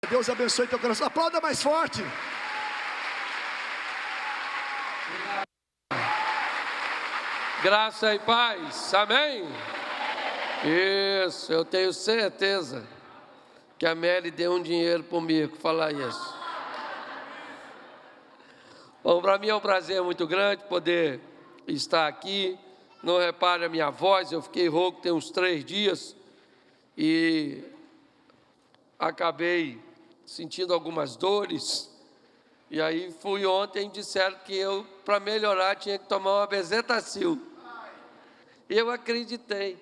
Deus abençoe teu coração. Aplauda mais forte. Graça e paz, amém? Isso, eu tenho certeza que a Mary deu um dinheiro para o Mirko falar isso. Bom, para mim é um prazer muito grande poder estar aqui. Não repare a minha voz, eu fiquei rouco tem uns 3 dias e acabei sentindo algumas dores. E aí fui ontem, disseram que eu, para melhorar, tinha que tomar uma bezetacil. E eu acreditei.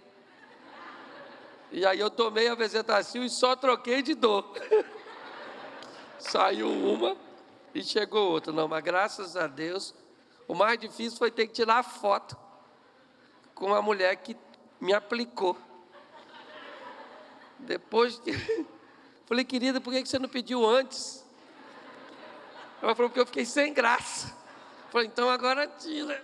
E aí eu tomei a bezetacil e só troquei de dor. Saiu uma e chegou outra. Não, mas graças a Deus, o mais difícil foi ter que tirar foto com a mulher que me aplicou. Depois, falei, querida, por que você não pediu antes? Ela falou, porque eu fiquei sem graça. Falei, então agora tira.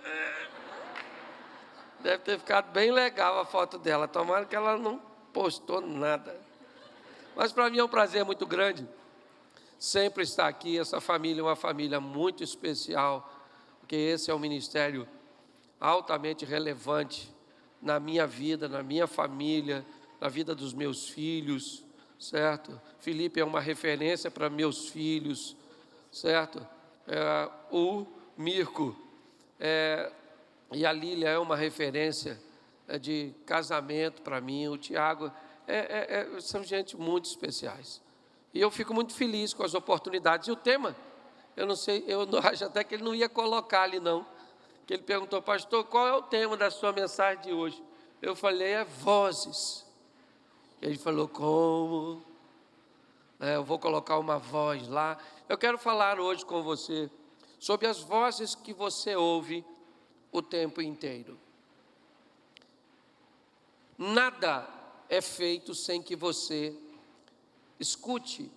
Deve ter ficado bem legal a foto dela. Tomara que ela não postou nada. Mas para mim é um prazer muito grande sempre estar aqui. Essa família é uma família muito especial, porque esse é um ministério altamente relevante na minha vida, na minha família, na vida dos meus filhos, certo? Felipe é uma referência para meus filhos, certo? O Mirko e a Lília é uma referência de casamento para mim. O Tiago são gente muito especiais. E eu fico muito feliz com as oportunidades. E o tema, eu não sei, eu acho até que ele não ia colocar ali não. Que ele perguntou, pastor, qual é o tema da sua mensagem de hoje? Eu falei, é vozes. Ele falou, como? Eu vou colocar uma voz lá. Eu quero falar hoje com você sobre as vozes que você ouve o tempo inteiro. Nada é feito sem que você escute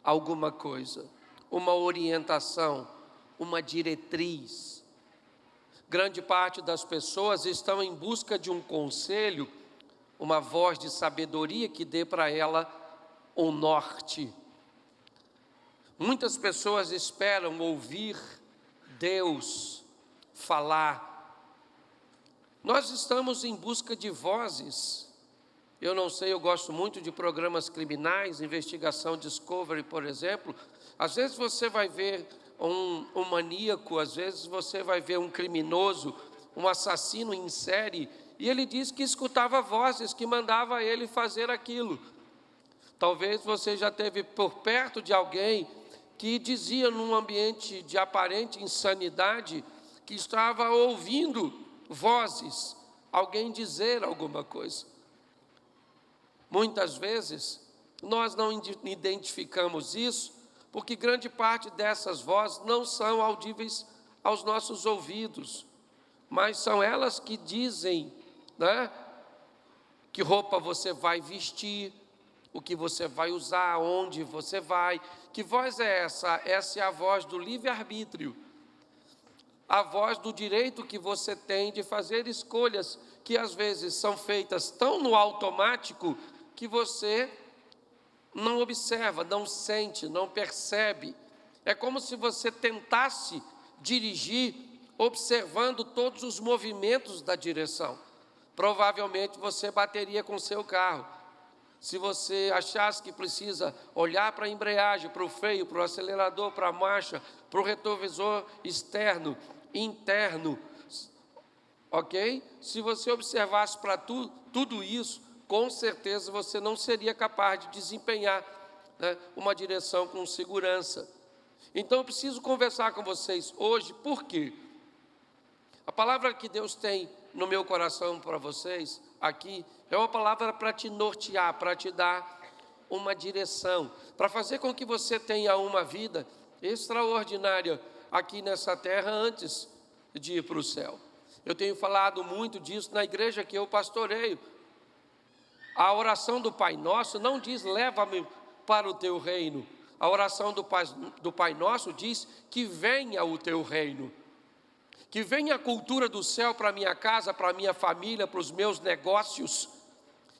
alguma coisa, uma orientação, uma diretriz. Grande parte das pessoas estão em busca de um conselho, uma voz de sabedoria que dê para ela um norte. Muitas pessoas esperam ouvir Deus falar. Nós estamos em busca de vozes. Eu não sei, eu gosto muito de programas criminais, investigação Discovery, por exemplo. Às vezes você vai ver um maníaco, às vezes você vai ver um criminoso, um assassino em série, e ele diz que escutava vozes que mandava ele fazer aquilo. Talvez você já esteve por perto de alguém que dizia num ambiente de aparente insanidade que estava ouvindo vozes, alguém dizer alguma coisa. Muitas vezes nós não identificamos isso porque grande parte dessas vozes não são audíveis aos nossos ouvidos, mas são elas que dizem, né, que roupa você vai vestir, o que você vai usar, onde você vai. Que voz é essa? Essa é a voz do livre-arbítrio, a voz do direito que você tem de fazer escolhas que às vezes são feitas tão no automático que você não observa, não sente, não percebe. É como se você tentasse dirigir observando todos os movimentos da direção. Provavelmente você bateria com o seu carro. Se você achasse que precisa olhar para a embreagem, para o freio, para o acelerador, para a marcha, para o retrovisor externo, interno, ok? Se você observasse para tudo isso, com certeza você não seria capaz de desempenhar, né, uma direção com segurança. Então eu preciso conversar com vocês hoje, por quê? A palavra que Deus tem no meu coração para vocês aqui é uma palavra para te nortear, para te dar uma direção, para fazer com que você tenha uma vida extraordinária aqui nessa terra antes de ir para o céu. Eu tenho falado muito disso na igreja que eu pastoreio. A oração do Pai Nosso não diz, leva-me para o teu reino. A oração do Pai Nosso diz que venha o teu reino. Que venha a cultura do céu para a minha casa, para a minha família, para os meus negócios.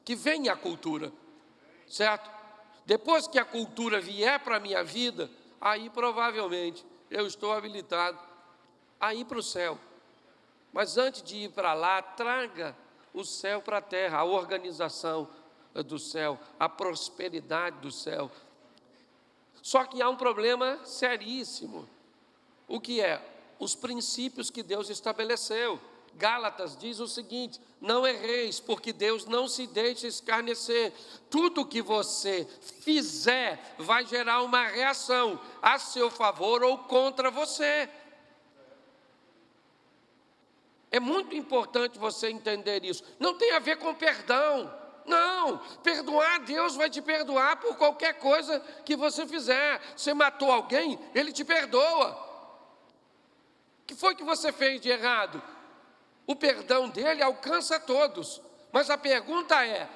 Que venha a cultura, certo? Depois que a cultura vier para a minha vida, aí provavelmente eu estou habilitado a ir para o céu. Mas antes de ir para lá, traga o céu para a terra, a organização do céu, a prosperidade do céu. Só que há um problema seríssimo. O que é? Os princípios que Deus estabeleceu. Gálatas diz o seguinte: não erreis, porque Deus não se deixa escarnecer. Tudo que você fizer vai gerar uma reação a seu favor ou contra você. É muito importante você entender isso. Não tem a ver com perdão. Não, perdoar, Deus vai te perdoar por qualquer coisa que você fizer. Você matou alguém, Ele te perdoa. O que foi que você fez de errado? O perdão dele alcança todos. Mas a pergunta é: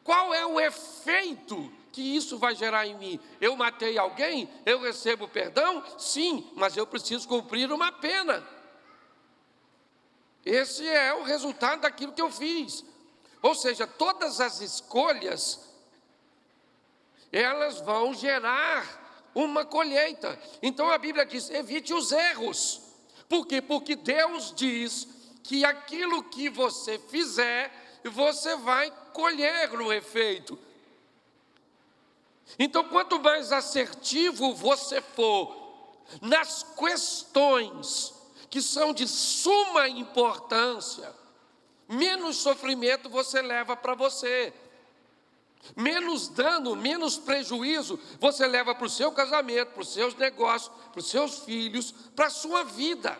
qual é o efeito que isso vai gerar em mim? Eu matei alguém, eu recebo perdão? Sim, mas eu preciso cumprir uma pena. Esse é o resultado daquilo que eu fiz. Ou seja, todas as escolhas, elas vão gerar uma colheita. Então a Bíblia diz: evite os erros. Por quê? Porque Deus diz que aquilo que você fizer, você vai colher no efeito. Então, quanto mais assertivo você for nas questões que são de suma importância, menos sofrimento você leva para você, menos dano, menos prejuízo você leva para o seu casamento, para os seus negócios, para os seus filhos, para a sua vida.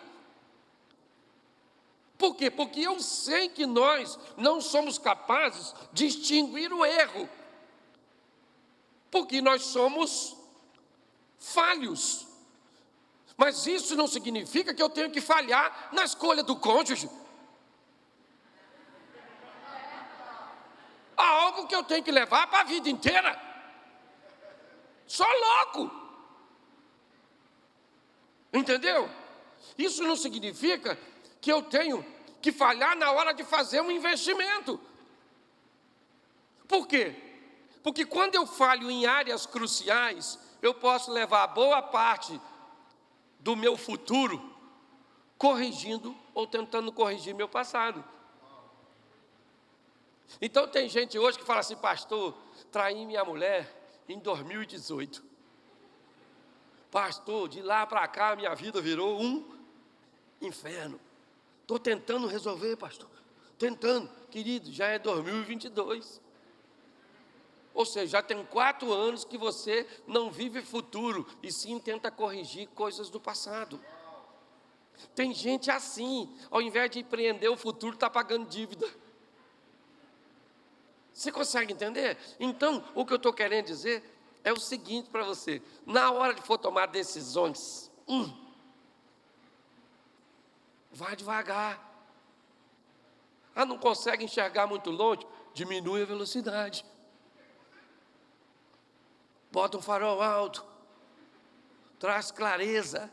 Por quê? Porque eu sei que nós não somos capazes de extinguir o erro, porque nós somos falhos. Mas isso não significa que eu tenho que falhar na escolha do cônjuge. Há algo que eu tenho que levar para a vida inteira. Só louco. Entendeu? Isso não significa que eu tenho que falhar na hora de fazer um investimento. Por quê? Porque quando eu falho em áreas cruciais, eu posso levar boa parte do meu futuro corrigindo ou tentando corrigir meu passado. Então tem gente hoje que fala assim: pastor, traí minha mulher em 2018. Pastor, de lá para cá minha vida virou um inferno. Estou tentando resolver, pastor. Tentando. Querido, já é 2022. Ou seja, já tem 4 anos que você não vive futuro, e sim tenta corrigir coisas do passado. Tem gente assim, ao invés de empreender o futuro, está pagando dívida. Você consegue entender? Então, o que eu estou querendo dizer é o seguinte para você: na hora de for tomar decisões, vá devagar. Ah, não consegue enxergar muito longe? Diminui a velocidade. Bota um farol alto. Traz clareza.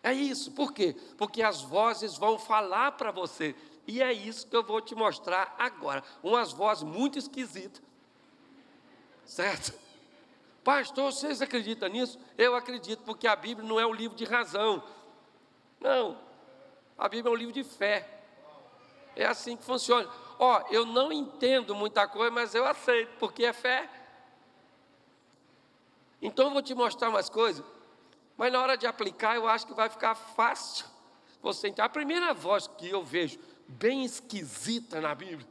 É isso. Por quê? Porque as vozes vão falar para você. E é isso que eu vou te mostrar agora. Umas vozes muito esquisitas. Certo? Pastor, vocês acreditam nisso? Eu acredito, porque a Bíblia não é um livro de razão. Não. A Bíblia é um livro de fé. É assim que funciona. Ó, eu não entendo muita coisa, mas eu aceito, porque é fé. Então eu vou te mostrar umas coisas, mas na hora de aplicar eu acho que vai ficar fácil você entender. A primeira voz que eu vejo bem esquisita na Bíblia,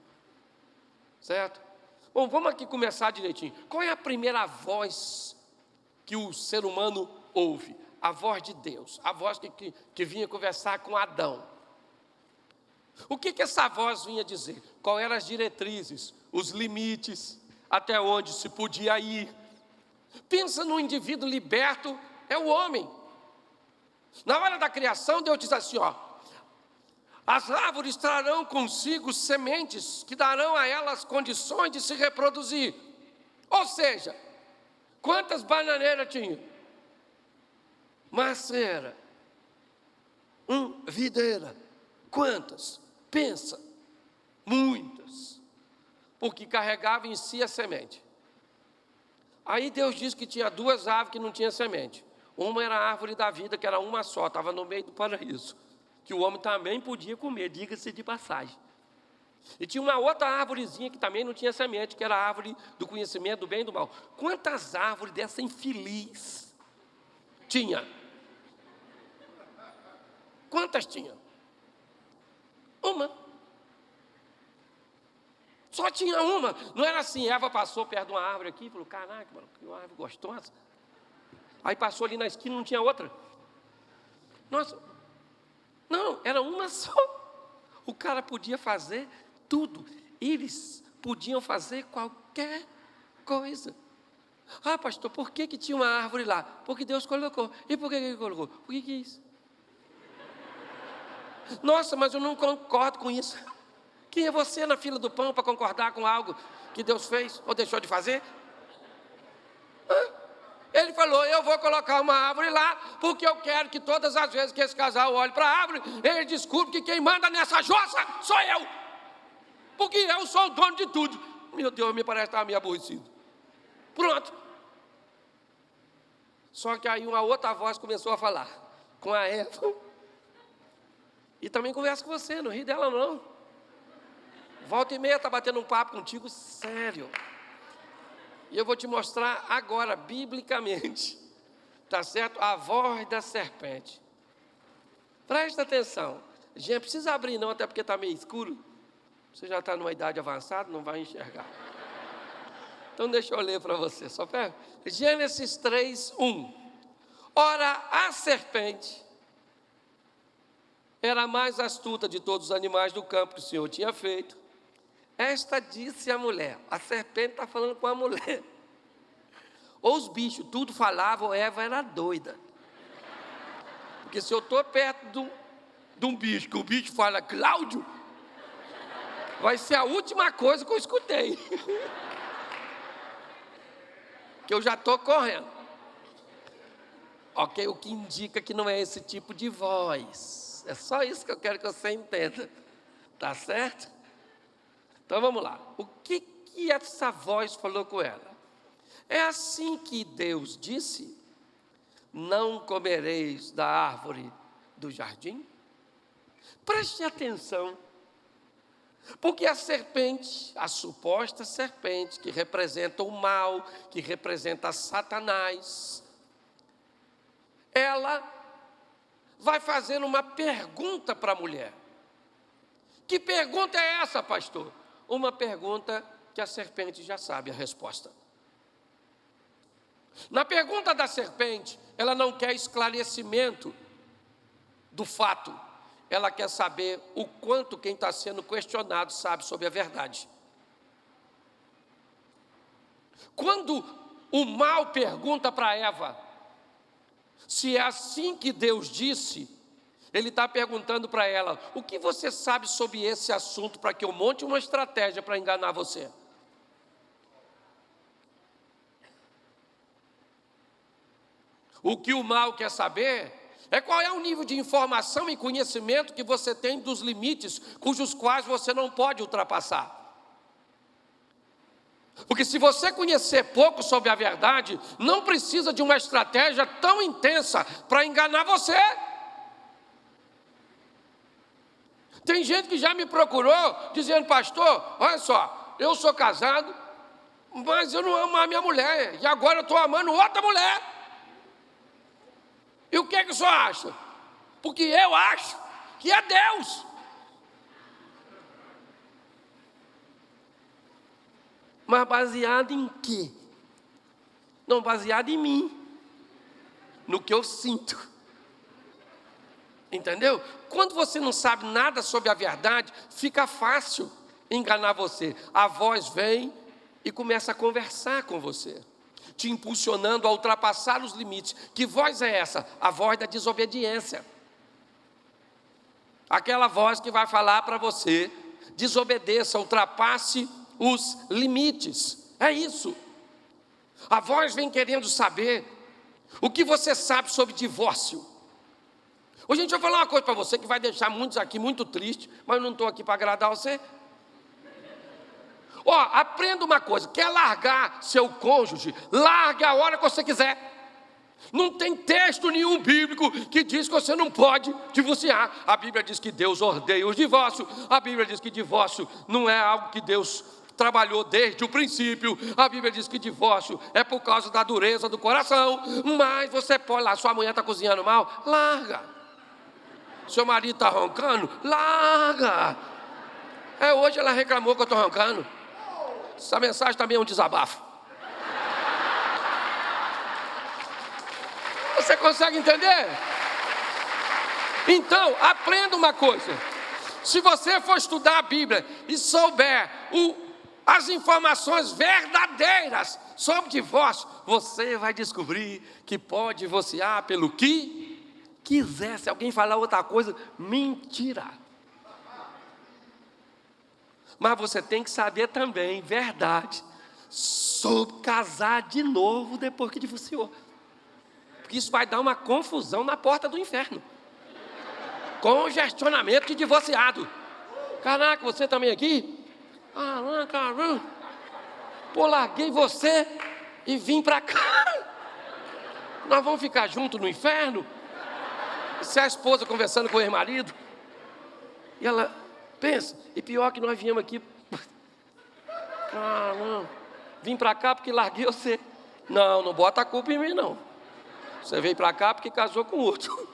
certo? Bom, vamos aqui começar direitinho. Qual é a primeira voz que o ser humano ouve? A voz de Deus, a voz que vinha conversar com Adão. O que essa voz vinha dizer? Qual eram as diretrizes, os limites, até onde se podia ir? Pensa no indivíduo liberto, é o homem. Na hora da criação, Deus diz assim, ó: as árvores trarão consigo sementes que darão a elas condições de se reproduzir. Ou seja, quantas bananeiras tinha? Macieira. Videira. Quantas? Pensa. Muitas. Porque carregava em si a semente. Aí Deus disse que tinha 2 árvores que não tinha semente. Uma era a árvore da vida, que era uma só, estava no meio do paraíso, que o homem também podia comer, diga-se de passagem. E tinha uma outra árvorezinha que também não tinha semente, que era a árvore do conhecimento do bem e do mal. Quantas árvores dessa infeliz tinha? Quantas tinha? Uma. Só tinha uma. Não era assim, Eva passou perto de uma árvore aqui e falou, caraca, mano, que uma árvore gostosa. Aí passou ali na esquina, não tinha outra. Nossa, não, era uma só. O cara podia fazer tudo. Eles podiam fazer qualquer coisa. Ah, pastor, por que tinha uma árvore lá? Porque Deus colocou. E por que ele colocou? Por que é isso? Nossa, mas eu não concordo com isso. Quem é você na fila do pão para concordar com algo que Deus fez ou deixou de fazer? Ele falou, eu vou colocar uma árvore lá, porque eu quero que todas as vezes que esse casal olhe para a árvore, ele descubra que quem manda nessa jossa sou eu. Porque eu sou o dono de tudo. Meu Deus, me parece que estava meio aborrecido. Pronto. Só que aí uma outra voz começou a falar com a Eva. E também conversa com você, não ri dela não. Volta e meia está batendo um papo contigo sério. E eu vou te mostrar agora, biblicamente, tá certo? A voz da serpente. Presta atenção. Gente, precisa abrir não, até porque está meio escuro. Você já está numa idade avançada, não vai enxergar. Então deixa eu ler para você, só pega. Gênesis 3, 1. Ora, a serpente era a mais astuta de todos os animais do campo que o Senhor tinha feito. Esta disse à mulher, a serpente está falando com a mulher. Ou os bichos, tudo falavam, ou Eva era doida. Porque se eu estou perto de um bicho, que o bicho fala, Cláudio, vai ser a última coisa que eu escutei. Que eu já estou correndo. Ok, o que indica que não é esse tipo de voz. É só isso que eu quero que você entenda. Tá certo? Então vamos lá. O que essa voz falou com ela? É assim que Deus disse: não comereis da árvore do jardim? Preste atenção. Porque a serpente, a suposta serpente, que representa o mal, que representa Satanás, ela vai fazer uma pergunta para a mulher. Que pergunta é essa, pastor? Uma pergunta que a serpente já sabe a resposta. Na pergunta da serpente, ela não quer esclarecimento do fato. Ela quer saber o quanto quem está sendo questionado sabe sobre a verdade. Quando o mal pergunta para Eva se é assim que Deus disse, ele está perguntando para ela, o que você sabe sobre esse assunto para que eu monte uma estratégia para enganar você? O que o mal quer saber é qual é o nível de informação e conhecimento que você tem dos limites cujos quais você não pode ultrapassar. Porque se você conhecer pouco sobre a verdade, não precisa de uma estratégia tão intensa para enganar você. Tem gente que já me procurou dizendo, pastor, olha só, eu sou casado, mas eu não amo a minha mulher, e agora eu estou amando outra mulher. E o que o senhor acha? Porque eu acho que é Deus. Mas baseado em quê? Não, baseado em mim. No que eu sinto. Entendeu? Quando você não sabe nada sobre a verdade, fica fácil enganar você. A voz vem e começa a conversar com você, te impulsionando a ultrapassar os limites. Que voz é essa? A voz da desobediência. Aquela voz que vai falar para você, desobedeça, ultrapasse os limites. É isso. A voz vem querendo saber o que você sabe sobre divórcio. Hoje a gente vai falar uma coisa para você que vai deixar muitos aqui muito tristes, mas eu não estou aqui para agradar você. Ó, aprenda uma coisa: quer largar seu cônjuge? Largue a hora que você quiser. Não tem texto nenhum bíblico que diz que você não pode divorciar. A Bíblia diz que Deus odeia o divórcio. A Bíblia diz que divórcio não é algo que Deus trabalhou desde o princípio. A Bíblia diz que divórcio é por causa da dureza do coração. Mas você pode lá, sua mulher está cozinhando mal, larga. Seu marido está roncando, larga. Hoje ela reclamou que eu estou roncando. Essa mensagem também é um desabafo. Você consegue entender? Então, aprenda uma coisa. Se você for estudar a Bíblia e souber as informações verdadeiras sobre divórcio, você vai descobrir que pode divorciar pelo que quiser. Se alguém falar outra coisa, mentira. Mas você tem que saber também, verdade, sobre casar de novo depois que divorciou. Porque isso vai dar uma confusão na porta do inferno. Congestionamento de divorciado. Caraca, você também aqui? Caramba. Pô, larguei você e vim pra cá. Nós vamos ficar juntos no inferno? Se a esposa conversando com o ex-marido, e ela pensa, e pior que nós viemos aqui. Não. Vim pra cá porque larguei você. Não bota a culpa em mim, não. Você veio para cá porque casou com outro.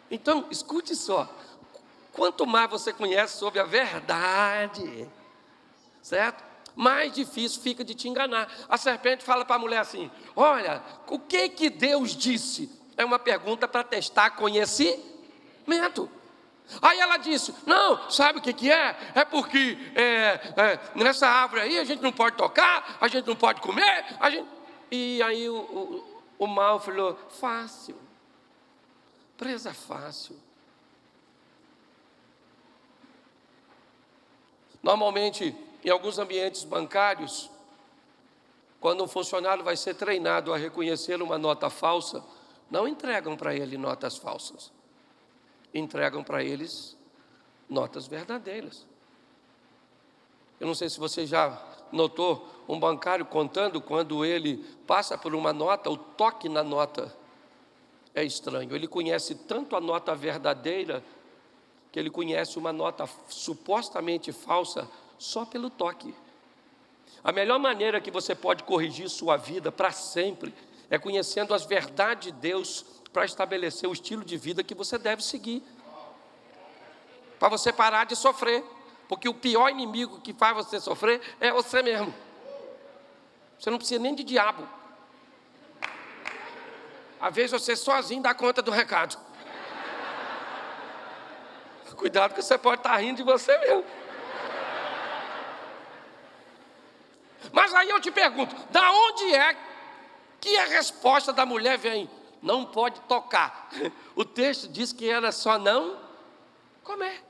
Então, escute só. Quanto mais você conhece sobre a verdade, certo? Mais difícil fica de te enganar. A serpente fala para a mulher assim: olha, o que Deus disse? É uma pergunta para testar conhecimento. Aí ela disse: não, sabe o que é? É porque nessa árvore aí a gente não pode tocar, a gente não pode comer, E aí o mal falou: fácil, presa fácil. Normalmente, em alguns ambientes bancários, quando um funcionário vai ser treinado a reconhecer uma nota falsa, não entregam para ele notas falsas, entregam para eles notas verdadeiras. Eu não sei se você já notou um bancário contando quando ele passa por uma nota, o toque na nota é estranho. Ele conhece tanto a nota verdadeira que ele conhece uma nota supostamente falsa só pelo toque. A melhor maneira que você pode corrigir sua vida para sempre é conhecendo as verdades de Deus para estabelecer o estilo de vida que você deve seguir. Para você parar de sofrer. Porque o pior inimigo que faz você sofrer é você mesmo. Você não precisa nem de diabo. Às vezes você sozinho dá conta do recado. Cuidado que você pode estar rindo de você mesmo. Mas aí eu te pergunto, da onde é que a resposta da mulher vem? Não pode tocar. O texto diz que era só não comer.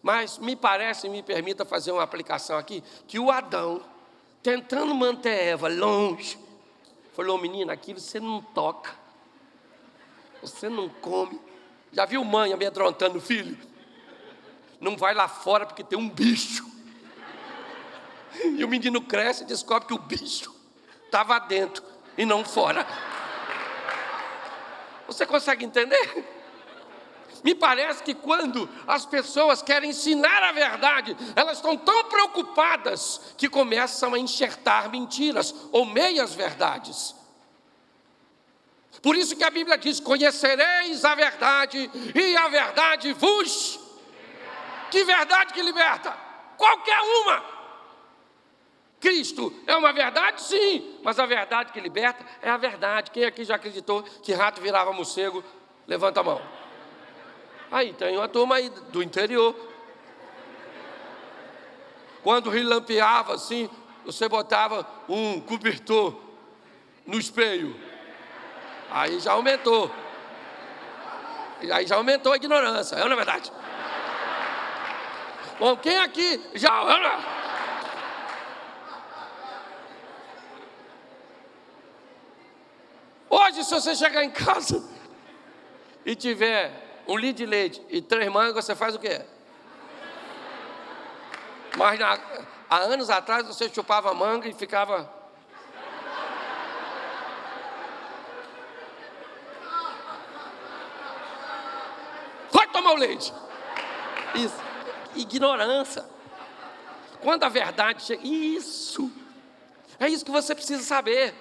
Mas me parece, me permita fazer uma aplicação aqui, que o Adão, tentando manter Eva longe, falou: menina, aquilo você não toca, você não come. Já viu mãe amedrontando o filho? Não vai lá fora porque tem um bicho. E o menino cresce e descobre que o bicho estava dentro e não fora. Você consegue entender? Me parece que quando as pessoas querem ensinar a verdade, elas estão tão preocupadas que começam a enxertar mentiras ou meias verdades. Por isso que a Bíblia diz: conhecereis a verdade e a verdade vos... Que verdade que liberta? Qualquer uma. Cristo é uma verdade? Sim, mas a verdade que liberta é a verdade. Quem aqui já acreditou que rato virava morcego? Levanta a mão. Aí tem uma turma aí do interior. Quando relampeava assim, você botava um cobertor no espelho. Aí já aumentou. Aí já aumentou a ignorância, é ou não é verdade? Bom, quem aqui já... Hoje, se você chegar em casa e tiver 1 litro de leite e 3 mangas, você faz o quê? Mas há anos atrás você chupava manga e ficava... Vai tomar o leite. Isso. Ignorância. Quando a verdade chega... Isso. É isso que você precisa saber.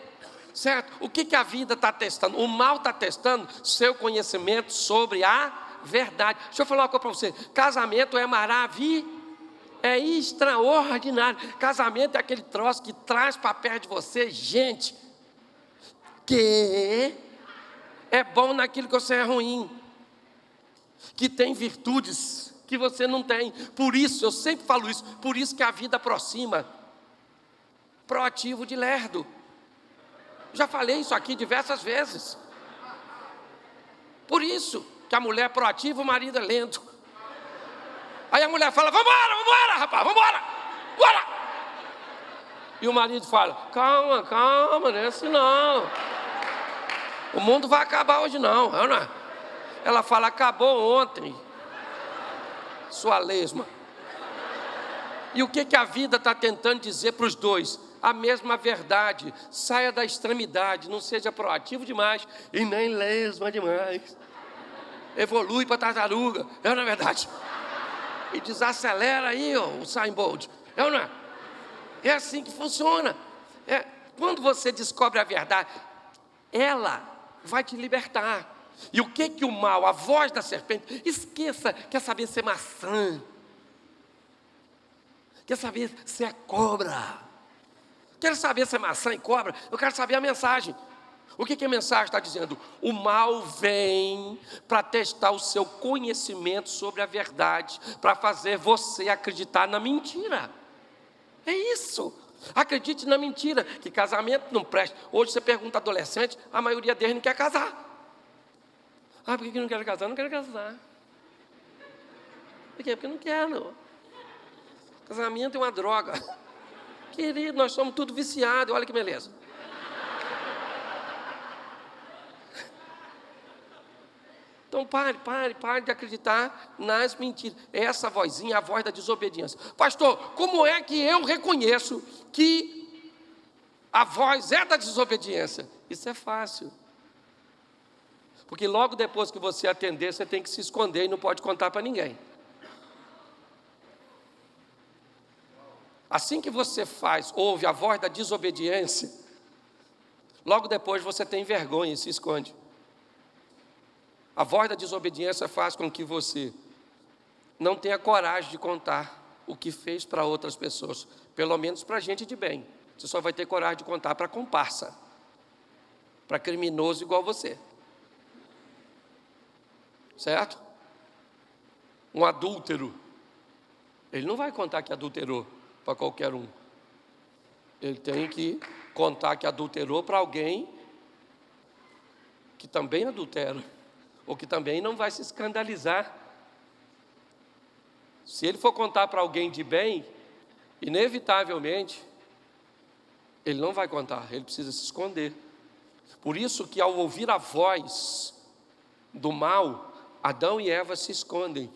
Certo? O que a vida está testando? O mal está testando seu conhecimento sobre a verdade. Deixa eu falar uma coisa para você. Casamento é maravilhoso. É extraordinário. Casamento é aquele troço que traz para perto de você gente que é bom naquilo que você é ruim, que tem virtudes que você não tem. Por isso, eu sempre falo isso, por isso que a vida aproxima. Proativo de lerdo. Já falei isso aqui diversas vezes. Por isso que a mulher é proativa, o marido é lento. Aí a mulher fala, vambora, rapaz, vambora, bora. E o marido fala, calma, não é assim não. O mundo vai acabar hoje não. Ela fala, acabou ontem, sua lesma. E o que a vida está tentando dizer para os dois? A mesma verdade. Saia da extremidade, não seja proativo demais e nem lesma demais. Evolui para tartaruga, não é verdade? E desacelera aí, o Usain Bolt. Não é? É assim que funciona. Quando você descobre a verdade, ela vai te libertar. E o que o mal, a voz da serpente, esqueça, quer saber se é maçã, quer saber se é cobra, quero saber se é maçã e cobra, eu quero saber a mensagem. O que a mensagem está dizendo? O mal vem para testar o seu conhecimento sobre a verdade, para fazer você acreditar na mentira. É isso. Acredite na mentira, que casamento não presta. Hoje você pergunta a adolescente, a maioria deles não quer casar. Por que não quer casar? Não quero casar. Por quê? Porque não quero. Casamento é uma droga. Querido, nós somos tudo viciados, olha que beleza. Então pare de acreditar nas mentiras. Essa vozinha é a voz da desobediência. Pastor, como é que eu reconheço que a voz é da desobediência? Isso é fácil. Porque logo depois que você atender, você tem que se esconder e não pode contar para ninguém. Assim que você ouve a voz da desobediência, logo depois você tem vergonha e se esconde. A voz da desobediência faz com que você não tenha coragem de contar o que fez para outras pessoas, pelo menos para gente de bem. Você só vai ter coragem de contar para comparsa, para criminoso igual você. Certo? Um adúltero, ele não vai contar que adulterou para qualquer um. Ele tem que contar que adulterou para alguém que também adultera, ou que também não vai se escandalizar. Se ele for contar para alguém de bem, inevitavelmente, ele não vai contar, ele precisa se esconder. Por isso que ao ouvir a voz do mal, Adão e Eva se escondem.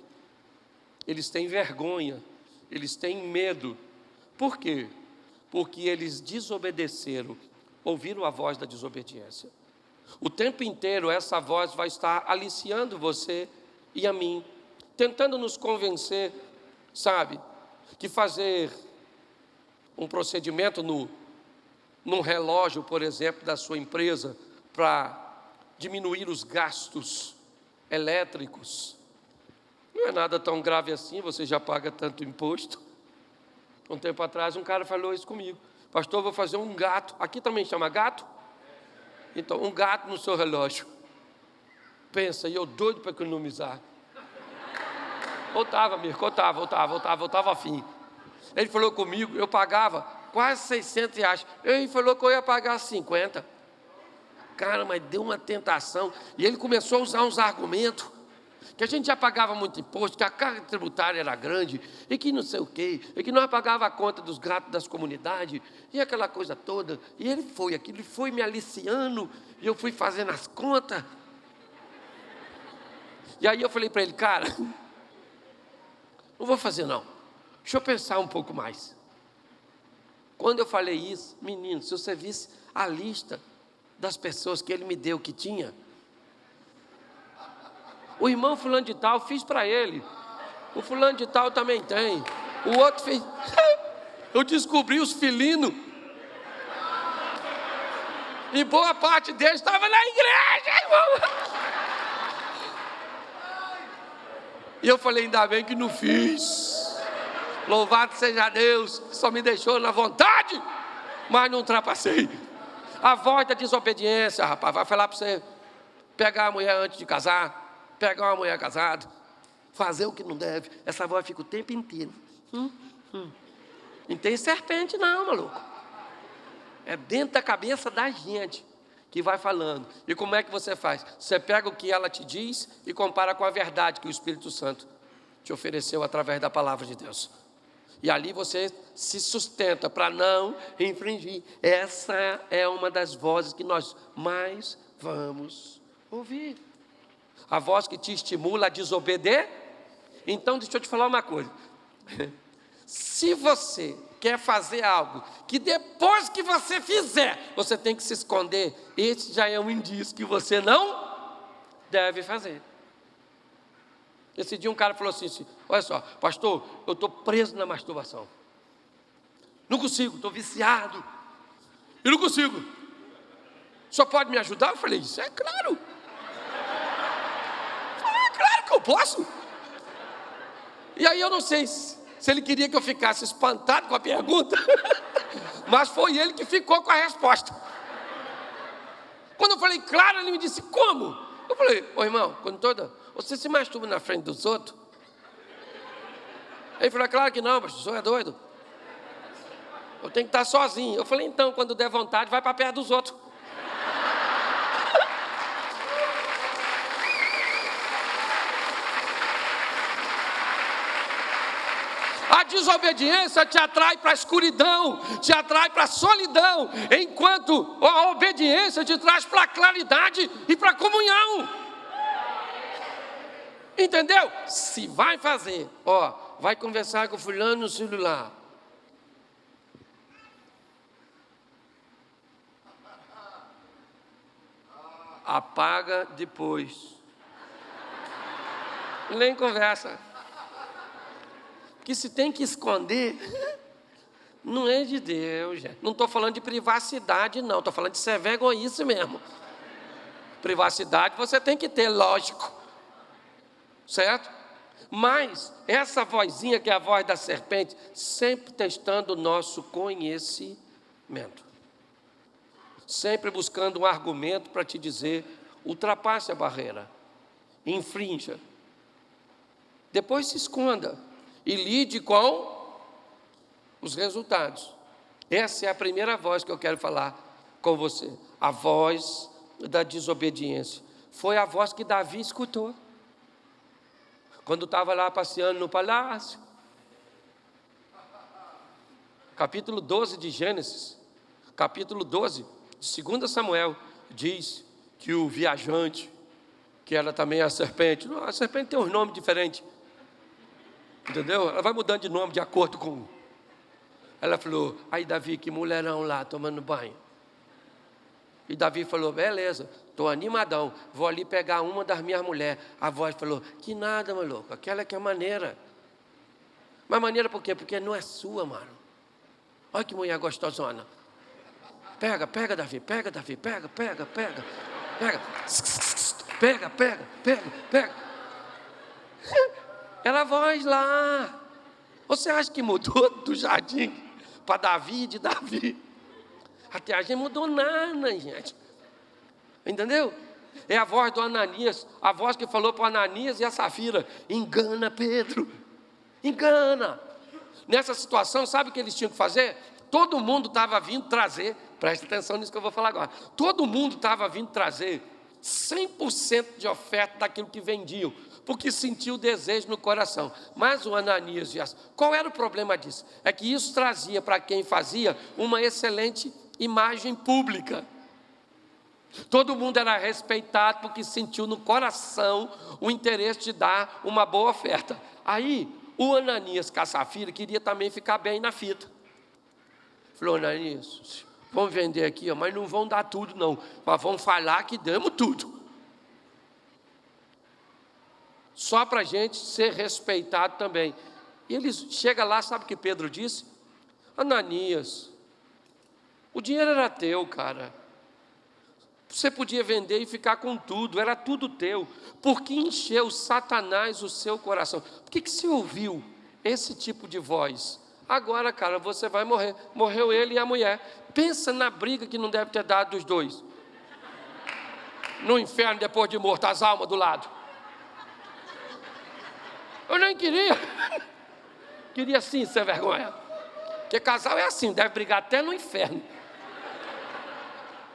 Eles têm vergonha, eles têm medo. Por quê? Porque eles desobedeceram, ouviram a voz da desobediência. O tempo inteiro essa voz vai estar aliciando você e a mim, tentando nos convencer, sabe, que fazer um procedimento num relógio, por exemplo, da sua empresa, para diminuir os gastos elétricos, não é nada tão grave assim, você já paga tanto imposto. Um tempo atrás um cara falou isso comigo: pastor, vou fazer um gato, aqui também chama gato? Então, um gato no seu relógio. Pensa, e eu doido para economizar. Voltava, Mirko, voltava afim. Ele falou comigo, eu pagava quase 600 reais. Ele falou que eu ia pagar 50. Cara, mas deu uma tentação. E ele começou a usar uns argumentos, que a gente já pagava muito imposto, que a carga tributária era grande, e que não sei o quê, e que nós pagava a conta dos gatos das comunidades, e aquela coisa toda. E ele foi me aliciando, e eu fui fazendo as contas. E aí eu falei para ele, cara, não vou fazer não. Deixa eu pensar um pouco mais. Quando eu falei isso, menino, se você visse a lista das pessoas que ele me deu que tinha, o irmão fulano de tal, fiz para ele, o fulano de tal também tem, o outro fez. Eu descobri os felinos, e boa parte deles estava na igreja, irmão. E eu falei, ainda bem que não fiz. Louvado seja Deus, que só me deixou na vontade, mas não ultrapassei. A voz da desobediência, rapaz, vai falar para você pegar a mulher antes de casar, pegar uma mulher casada, fazer o que não deve. Essa voz fica o tempo inteiro. Não tem serpente não, maluco. É dentro da cabeça da gente que vai falando. E como é que você faz? Você pega o que ela te diz e compara com a verdade que o Espírito Santo te ofereceu através da palavra de Deus. E ali você se sustenta para não infringir. Essa é uma das vozes que nós mais vamos ouvir. A voz que te estimula a desobedecer. Então, deixa eu te falar uma coisa. Se você quer fazer algo que depois que você fizer, você tem que se esconder, esse já é um indício que você não deve fazer. Esse dia um cara falou assim, olha só, pastor, eu estou preso na masturbação. Não consigo, estou viciado. E não consigo. O senhor pode me ajudar? Eu falei, isso é claro. Claro que eu posso. E aí eu não sei se ele queria que eu ficasse espantado com a pergunta, mas foi ele que ficou com a resposta. Quando eu falei, claro, ele me disse, como? Eu falei, ô irmão, quando você se masturba na frente dos outros? Ele falou, claro que não, mas o senhor é doido. Eu tenho que estar sozinho. Eu falei, então, quando der vontade, vai para perto dos outros. A desobediência te atrai para a escuridão, te atrai para a solidão, enquanto a obediência te traz para a claridade e para a comunhão. Entendeu? Se vai fazer, vai conversar com fulano no celular. Apaga depois. Nem conversa. Porque se tem que esconder, não é de Deus, gente. Não estou falando de privacidade, não. Estou falando de ser egoísta mesmo. Privacidade você tem que ter, lógico. Certo? Mas essa vozinha que é a voz da serpente, sempre testando o nosso conhecimento. Sempre buscando um argumento para te dizer, ultrapasse a barreira. Infrinja. Depois se esconda. E lide com os resultados. Essa é a primeira voz que eu quero falar com você. A voz da desobediência. Foi a voz que Davi escutou. Quando estava lá passeando no palácio. Capítulo 12 de Gênesis. Capítulo 12 de 2 Samuel. Diz que o viajante, que era também a serpente. A serpente tem um nome diferente. Entendeu? Ela vai mudando de nome de acordo com... Ela falou, aí Davi, que mulherão lá tomando banho. E Davi falou, beleza, estou animadão, vou ali pegar uma das minhas mulheres. A voz falou, que nada, maluco, aquela que é maneira. Mas maneira por quê? Porque não é sua, mano. Olha que mulher gostosona. Pega, Davi, pega. Pega. Era a voz lá. Você acha que mudou do jardim para Davi, de Davi? Até a gente mudou nada, gente. Entendeu? É a voz do Ananias, a voz que falou para o Ananias e a Safira, engana Pedro, engana. Nessa situação, sabe o que eles tinham que fazer? Todo mundo estava vindo trazer, presta atenção nisso que eu vou falar agora, todo mundo estava vindo trazer 100% de oferta daquilo que vendiam, porque sentiu o desejo no coração. Mas o Ananias e as... Qual era o problema disso? É que isso trazia para quem fazia uma excelente imagem pública. Todo mundo era respeitado porque sentiu no coração o interesse de dar uma boa oferta. Aí, O Ananias com a Safira queria também ficar bem na fita. Falou: Ananias, vamos vender aqui, ó, mas não vão dar tudo não, mas vão falar que damos tudo. Só para a gente ser respeitado também. E ele chega lá, sabe o que Pedro disse? Ananias, o dinheiro era teu, cara. Você podia vender e ficar com tudo, era tudo teu. Por que encheu Satanás o seu coração? Por que você ouviu esse tipo de voz? Agora, cara, você vai morrer. Morreu ele e a mulher. Pensa na briga que não deve ter dado dos dois. No inferno, depois de morto, as almas do lado. Eu nem queria. Queria sim ser vergonha. Porque casal é assim, deve brigar até no inferno.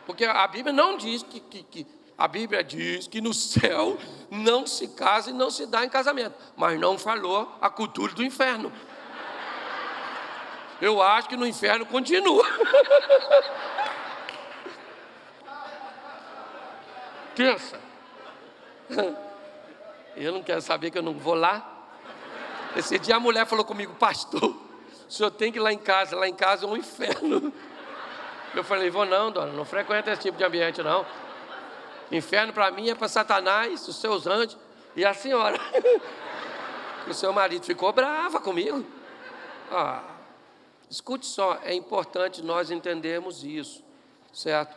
Porque a Bíblia não diz a Bíblia diz que no céu não se casa e não se dá em casamento. Mas não falou a cultura do inferno. Eu acho que no inferno continua. Pensa. Eu não quero saber que eu não vou lá. Esse dia a mulher falou comigo: pastor, o senhor tem que ir lá em casa é um inferno. Eu falei: vou não, dona, não frequenta esse tipo de ambiente não. Inferno para mim é para Satanás, os seus anjos e a senhora. O seu marido ficou brava comigo. Escute só, é importante nós entendermos isso, certo?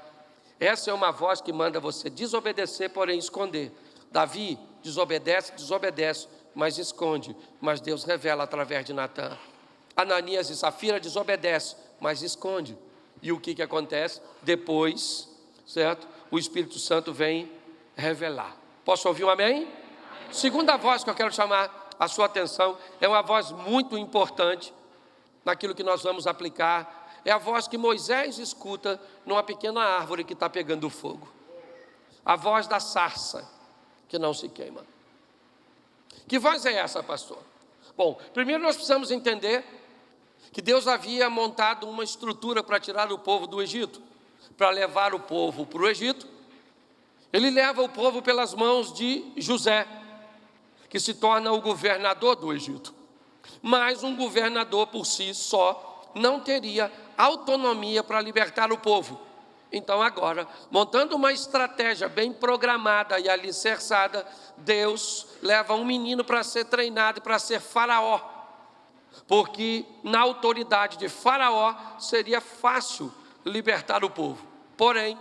Essa é uma voz que manda você desobedecer, porém esconder. Davi desobedece, mas esconde. Mas Deus revela através de Natã. Ananias e Safira desobedecem, mas esconde. E o que acontece? Depois, certo? O Espírito Santo vem revelar. Posso ouvir um amém? Segunda voz que eu quero chamar a sua atenção, é uma voz muito importante naquilo que nós vamos aplicar. É a voz que Moisés escuta numa pequena árvore que está pegando fogo. A voz da sarça que não se queima. Que voz é essa, pastor? Bom, primeiro nós precisamos entender que Deus havia montado uma estrutura para tirar o povo do Egito, para levar o povo para o Egito. Ele leva o povo pelas mãos de José, que se torna o governador do Egito. Mas um governador por si só não teria autonomia para libertar o povo. Então agora, montando uma estratégia bem programada e alicerçada, Deus leva um menino para ser treinado, para ser faraó. Porque na autoridade de faraó seria fácil libertar o povo. Porém,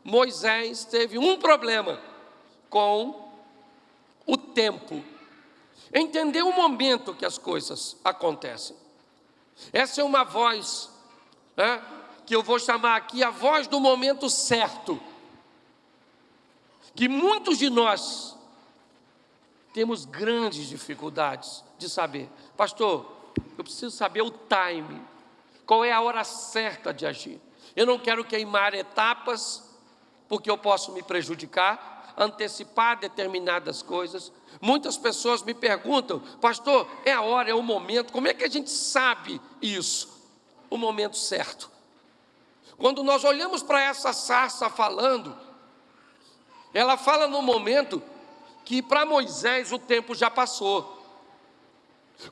Moisés teve um problema com o tempo. Entender o momento que as coisas acontecem. Essa é uma voz, que eu vou chamar aqui a voz do momento certo. Que muitos de nós temos grandes dificuldades de saber. Pastor, eu preciso saber o time. Qual é a hora certa de agir? Eu não quero queimar etapas, porque eu posso me prejudicar, antecipar determinadas coisas. Muitas pessoas me perguntam: pastor, é a hora, é o momento, como é que a gente sabe isso? O momento certo. Quando nós olhamos para essa sarça falando, ela fala no momento que para Moisés o tempo já passou.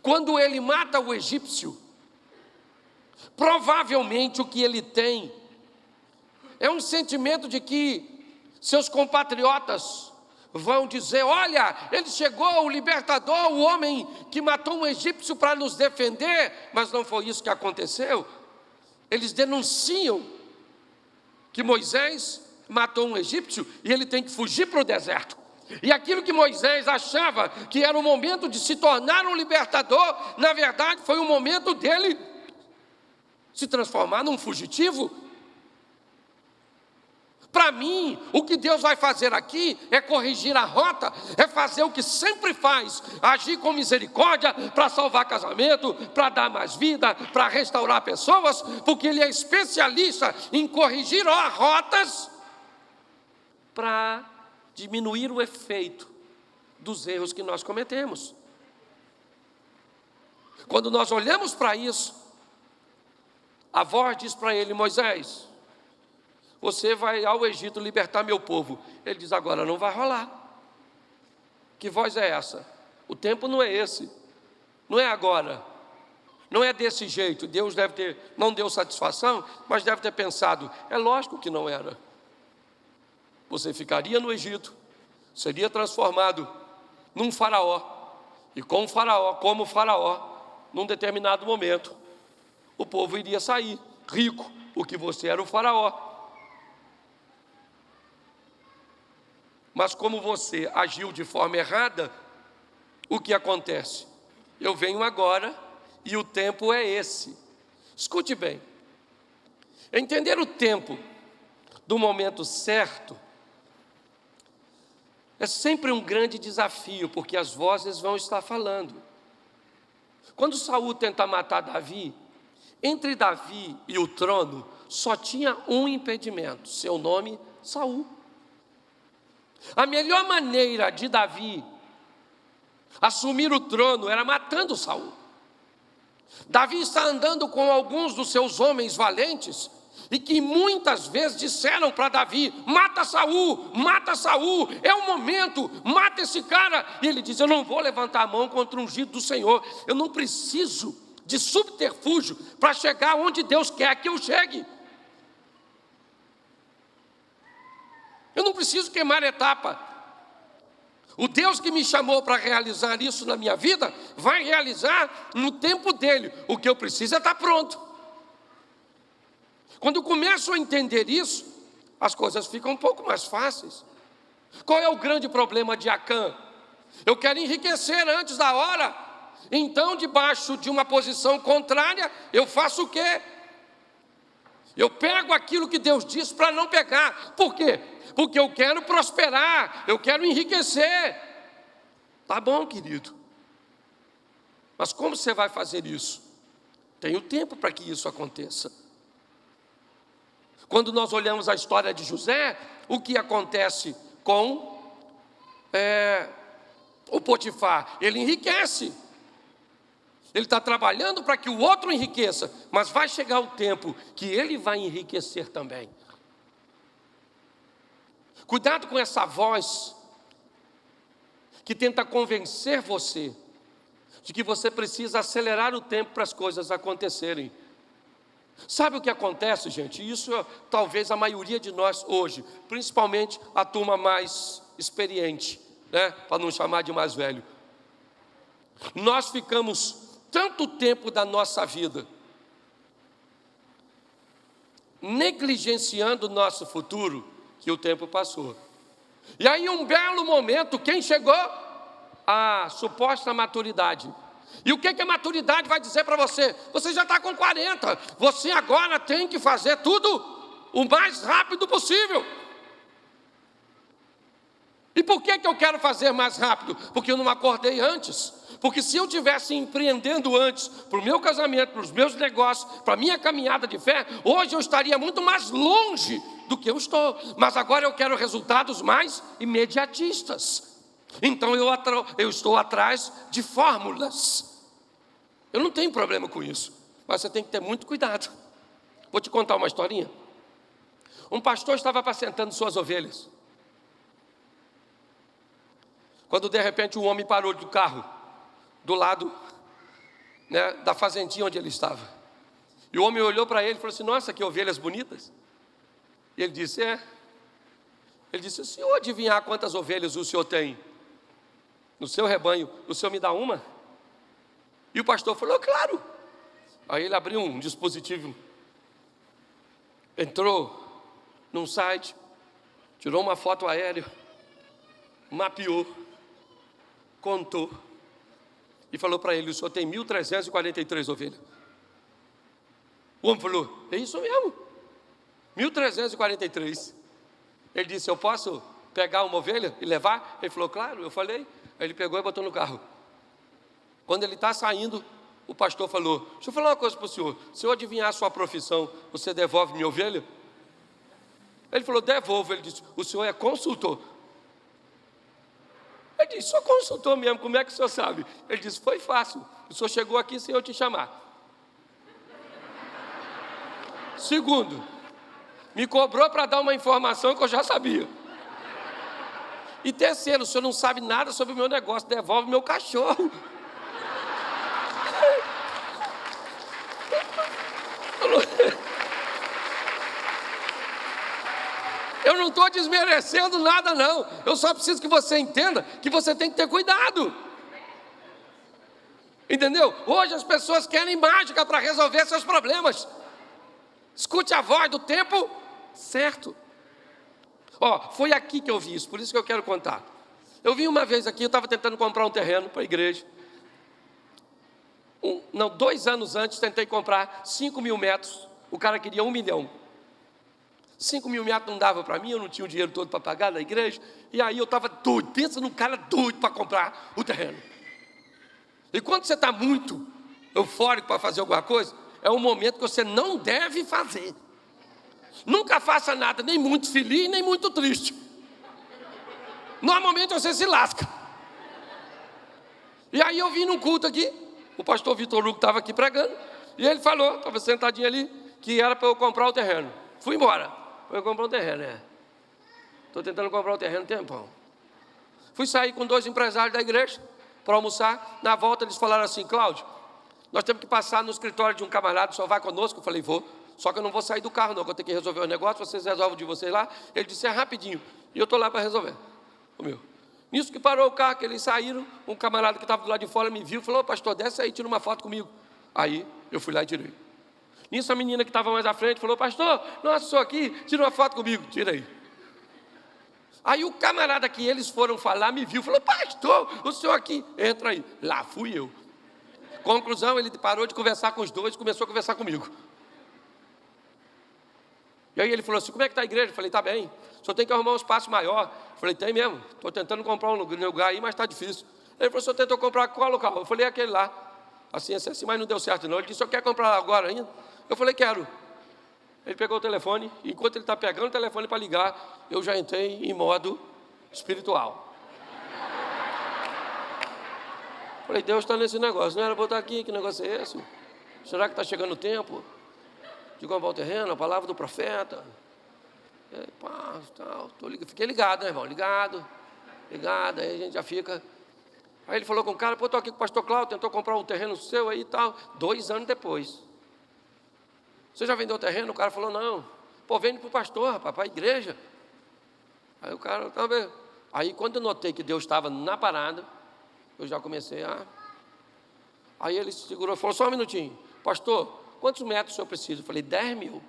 Quando ele mata o egípcio, provavelmente o que ele tem é um sentimento de que seus compatriotas vão dizer: olha, ele chegou, o libertador, o homem que matou um egípcio para nos defender, mas não foi isso que aconteceu. Eles denunciam que Moisés matou um egípcio e ele tem que fugir para o deserto. E aquilo que Moisés achava que era o momento de se tornar um libertador, na verdade foi o momento dele se transformar num fugitivo. Para mim, o que Deus vai fazer aqui é corrigir a rota, é fazer o que sempre faz, agir com misericórdia para salvar casamento, para dar mais vida, para restaurar pessoas, porque Ele é especialista em corrigir rotas para diminuir o efeito dos erros que nós cometemos. Quando nós olhamos para isso, a voz diz para ele: Moisés, você vai ao Egito libertar meu povo. Ele diz: agora não vai rolar. Que voz é essa? O tempo não é esse. não é agora, não é desse jeito. Deus não deu satisfação, mas deve ter pensado, é lógico que não era. Você ficaria no Egito, seria transformado num faraó, e com o faraó, como faraó, num determinado momento, o povo iria sair rico, porque você era o faraó. Mas como você agiu de forma errada, o que acontece? Eu venho agora e o tempo é esse. Escute bem, entender o tempo do momento certo é sempre um grande desafio, porque as vozes vão estar falando. Quando Saul tenta matar Davi, entre Davi e o trono só tinha um impedimento, seu nome, Saul. A melhor maneira de Davi assumir o trono era matando Saul. Davi está andando com alguns dos seus homens valentes e que muitas vezes disseram para Davi, mata Saul, é o momento, mata esse cara. E ele diz, eu não vou levantar a mão contra o ungido do Senhor, eu não preciso de subterfúgio para chegar onde Deus quer que eu chegue. Eu não preciso queimar etapa. O Deus que me chamou para realizar isso na minha vida, vai realizar no tempo dele. O que eu preciso é estar pronto. Quando eu começo a entender isso, as coisas ficam um pouco mais fáceis. Qual é o grande problema de Acã? Eu quero enriquecer antes da hora. Então, debaixo de uma posição contrária, eu faço o quê? Eu pego aquilo que Deus disse para não pegar. Por quê? Porque eu quero prosperar, eu quero enriquecer. Tá bom, querido. Mas como você vai fazer isso? Tem o tempo para que isso aconteça. Quando nós olhamos a história de José, o que acontece com o Potifar? Ele enriquece. Ele está trabalhando para que o outro enriqueça, mas vai chegar o tempo que ele vai enriquecer também. Cuidado com essa voz que tenta convencer você de que você precisa acelerar o tempo para as coisas acontecerem. Sabe o que acontece, gente? Isso talvez a maioria de nós hoje, principalmente a turma mais experiente, né? Para não chamar de mais velho. Nós ficamos tanto tempo da nossa vida negligenciando o nosso futuro, que o tempo passou. E aí, um belo momento, quem chegou? A suposta maturidade. E o que a maturidade vai dizer para você? Você já está com 40, você agora tem que fazer tudo o mais rápido possível. E por que eu quero fazer mais rápido? Porque eu não acordei antes. Porque se eu estivesse empreendendo antes, para o meu casamento, para os meus negócios, para a minha caminhada de fé, hoje eu estaria muito mais longe do que eu estou. Mas agora eu quero resultados mais imediatistas. Então eu estou atrás de fórmulas. Eu não tenho problema com isso, mas você tem que ter muito cuidado. Vou te contar uma historinha. Um pastor estava apacentando suas ovelhas, quando de repente um homem parou do carro, do lado, né, da fazendinha onde ele estava. E o homem olhou para ele e falou assim, nossa, que ovelhas bonitas. E ele disse, Ele disse, o senhor adivinhar quantas ovelhas o senhor tem no seu rebanho, o senhor me dá uma? E o pastor falou, claro. Aí ele abriu um dispositivo, entrou num site, tirou uma foto aérea, mapeou, contou e falou para ele, o senhor tem 1.343 ovelhas. O homem falou, é isso mesmo, 1.343. Ele disse, eu posso pegar uma ovelha e levar? Ele falou, claro, eu falei. Aí ele pegou e botou no carro. Quando ele está saindo, o pastor falou, deixa eu falar uma coisa para o senhor, se eu adivinhar a sua profissão, você devolve minha ovelha? Ele falou, devolvo. Ele disse, o senhor é consultor? Ele disse, sou consultor mesmo, como é que o senhor sabe? Ele disse, foi fácil, o senhor chegou aqui sem eu te chamar. Segundo, me cobrou para dar uma informação que eu já sabia. E terceiro, o senhor não sabe nada sobre o meu negócio, devolve meu cachorro. Eu não estou desmerecendo nada, não. Eu só preciso que você entenda que você tem que ter cuidado. Entendeu? Hoje as pessoas querem mágica para resolver seus problemas. Escute a voz do tempo certo. Foi aqui que eu vi isso, por isso que eu quero contar. Eu vim uma vez aqui, eu estava tentando comprar um terreno para a igreja. 2 anos antes, tentei comprar 5.000 metros. O cara queria 1 milhão. 5.000 metros não dava para mim, eu não tinha o dinheiro todo para pagar na igreja. E aí eu estava doido, pensa num cara doido para comprar o terreno. E quando você está muito eufórico para fazer alguma coisa, é um momento que você não deve fazer. Nunca faça nada, nem muito feliz, nem muito triste. Normalmente você se lasca. E aí eu vim num culto aqui, o pastor Vitor Hugo estava aqui pregando, e ele falou, estava sentadinho ali, que era para eu comprar o terreno. Fui embora, para eu comprar o terreno, Estou tentando comprar o terreno um tempão. Fui sair com 2 empresários da igreja para almoçar. Na volta eles falaram assim: Cláudio, nós temos que passar no escritório de um camarada, só vai conosco? Eu falei: vou, só que eu não vou sair do carro não, que eu tenho que resolver o negócio, vocês resolvem de vocês lá. Ele disse: é rapidinho, e eu estou lá para resolver. Nisso que parou o carro, que eles saíram, um camarada que estava do lado de fora me viu e falou: ô pastor, desce aí, tira uma foto comigo. Aí eu fui lá e tirei. Nisso a menina que estava mais à frente falou: pastor, nossa, sou aqui, tira uma foto comigo. Tira aí. Aí o camarada que eles foram falar me viu, falou: pastor, o senhor aqui, entra aí. Lá fui eu. Conclusão, ele parou de conversar com os dois e começou a conversar comigo. E aí ele falou assim: como é que está a igreja? Eu falei: está bem, só tem que arrumar um espaço maior. Eu falei: tem mesmo, estou tentando comprar um lugar aí, mas está difícil. Ele falou: o senhor tentou comprar qual local? Eu falei: aquele lá. Assim, mas não deu certo não. Ele disse: o senhor quer comprar agora ainda? Eu falei: quero. Ele pegou o telefone, e enquanto ele está pegando o telefone para ligar, eu já entrei em modo espiritual. Falei: Deus está nesse negócio, não era para eu estar aqui, que negócio é esse? Será que está chegando o tempo de comprar o terreno, a palavra do profeta? Fiquei ligado, né, irmão? Ligado, aí a gente já fica. Aí ele falou com o cara: estou aqui com o pastor Cláudio, tentou comprar um terreno seu aí e tal. 2 anos depois. Você já vendeu o terreno? O cara falou: não. Vende para o pastor, rapaz, para a igreja. Aí o cara, tá vendo? Aí quando eu notei que Deus estava na parada, eu já comecei a... Aí ele se segurou e falou: só um minutinho. Pastor, quantos metros o senhor precisa? Eu falei: 10.000.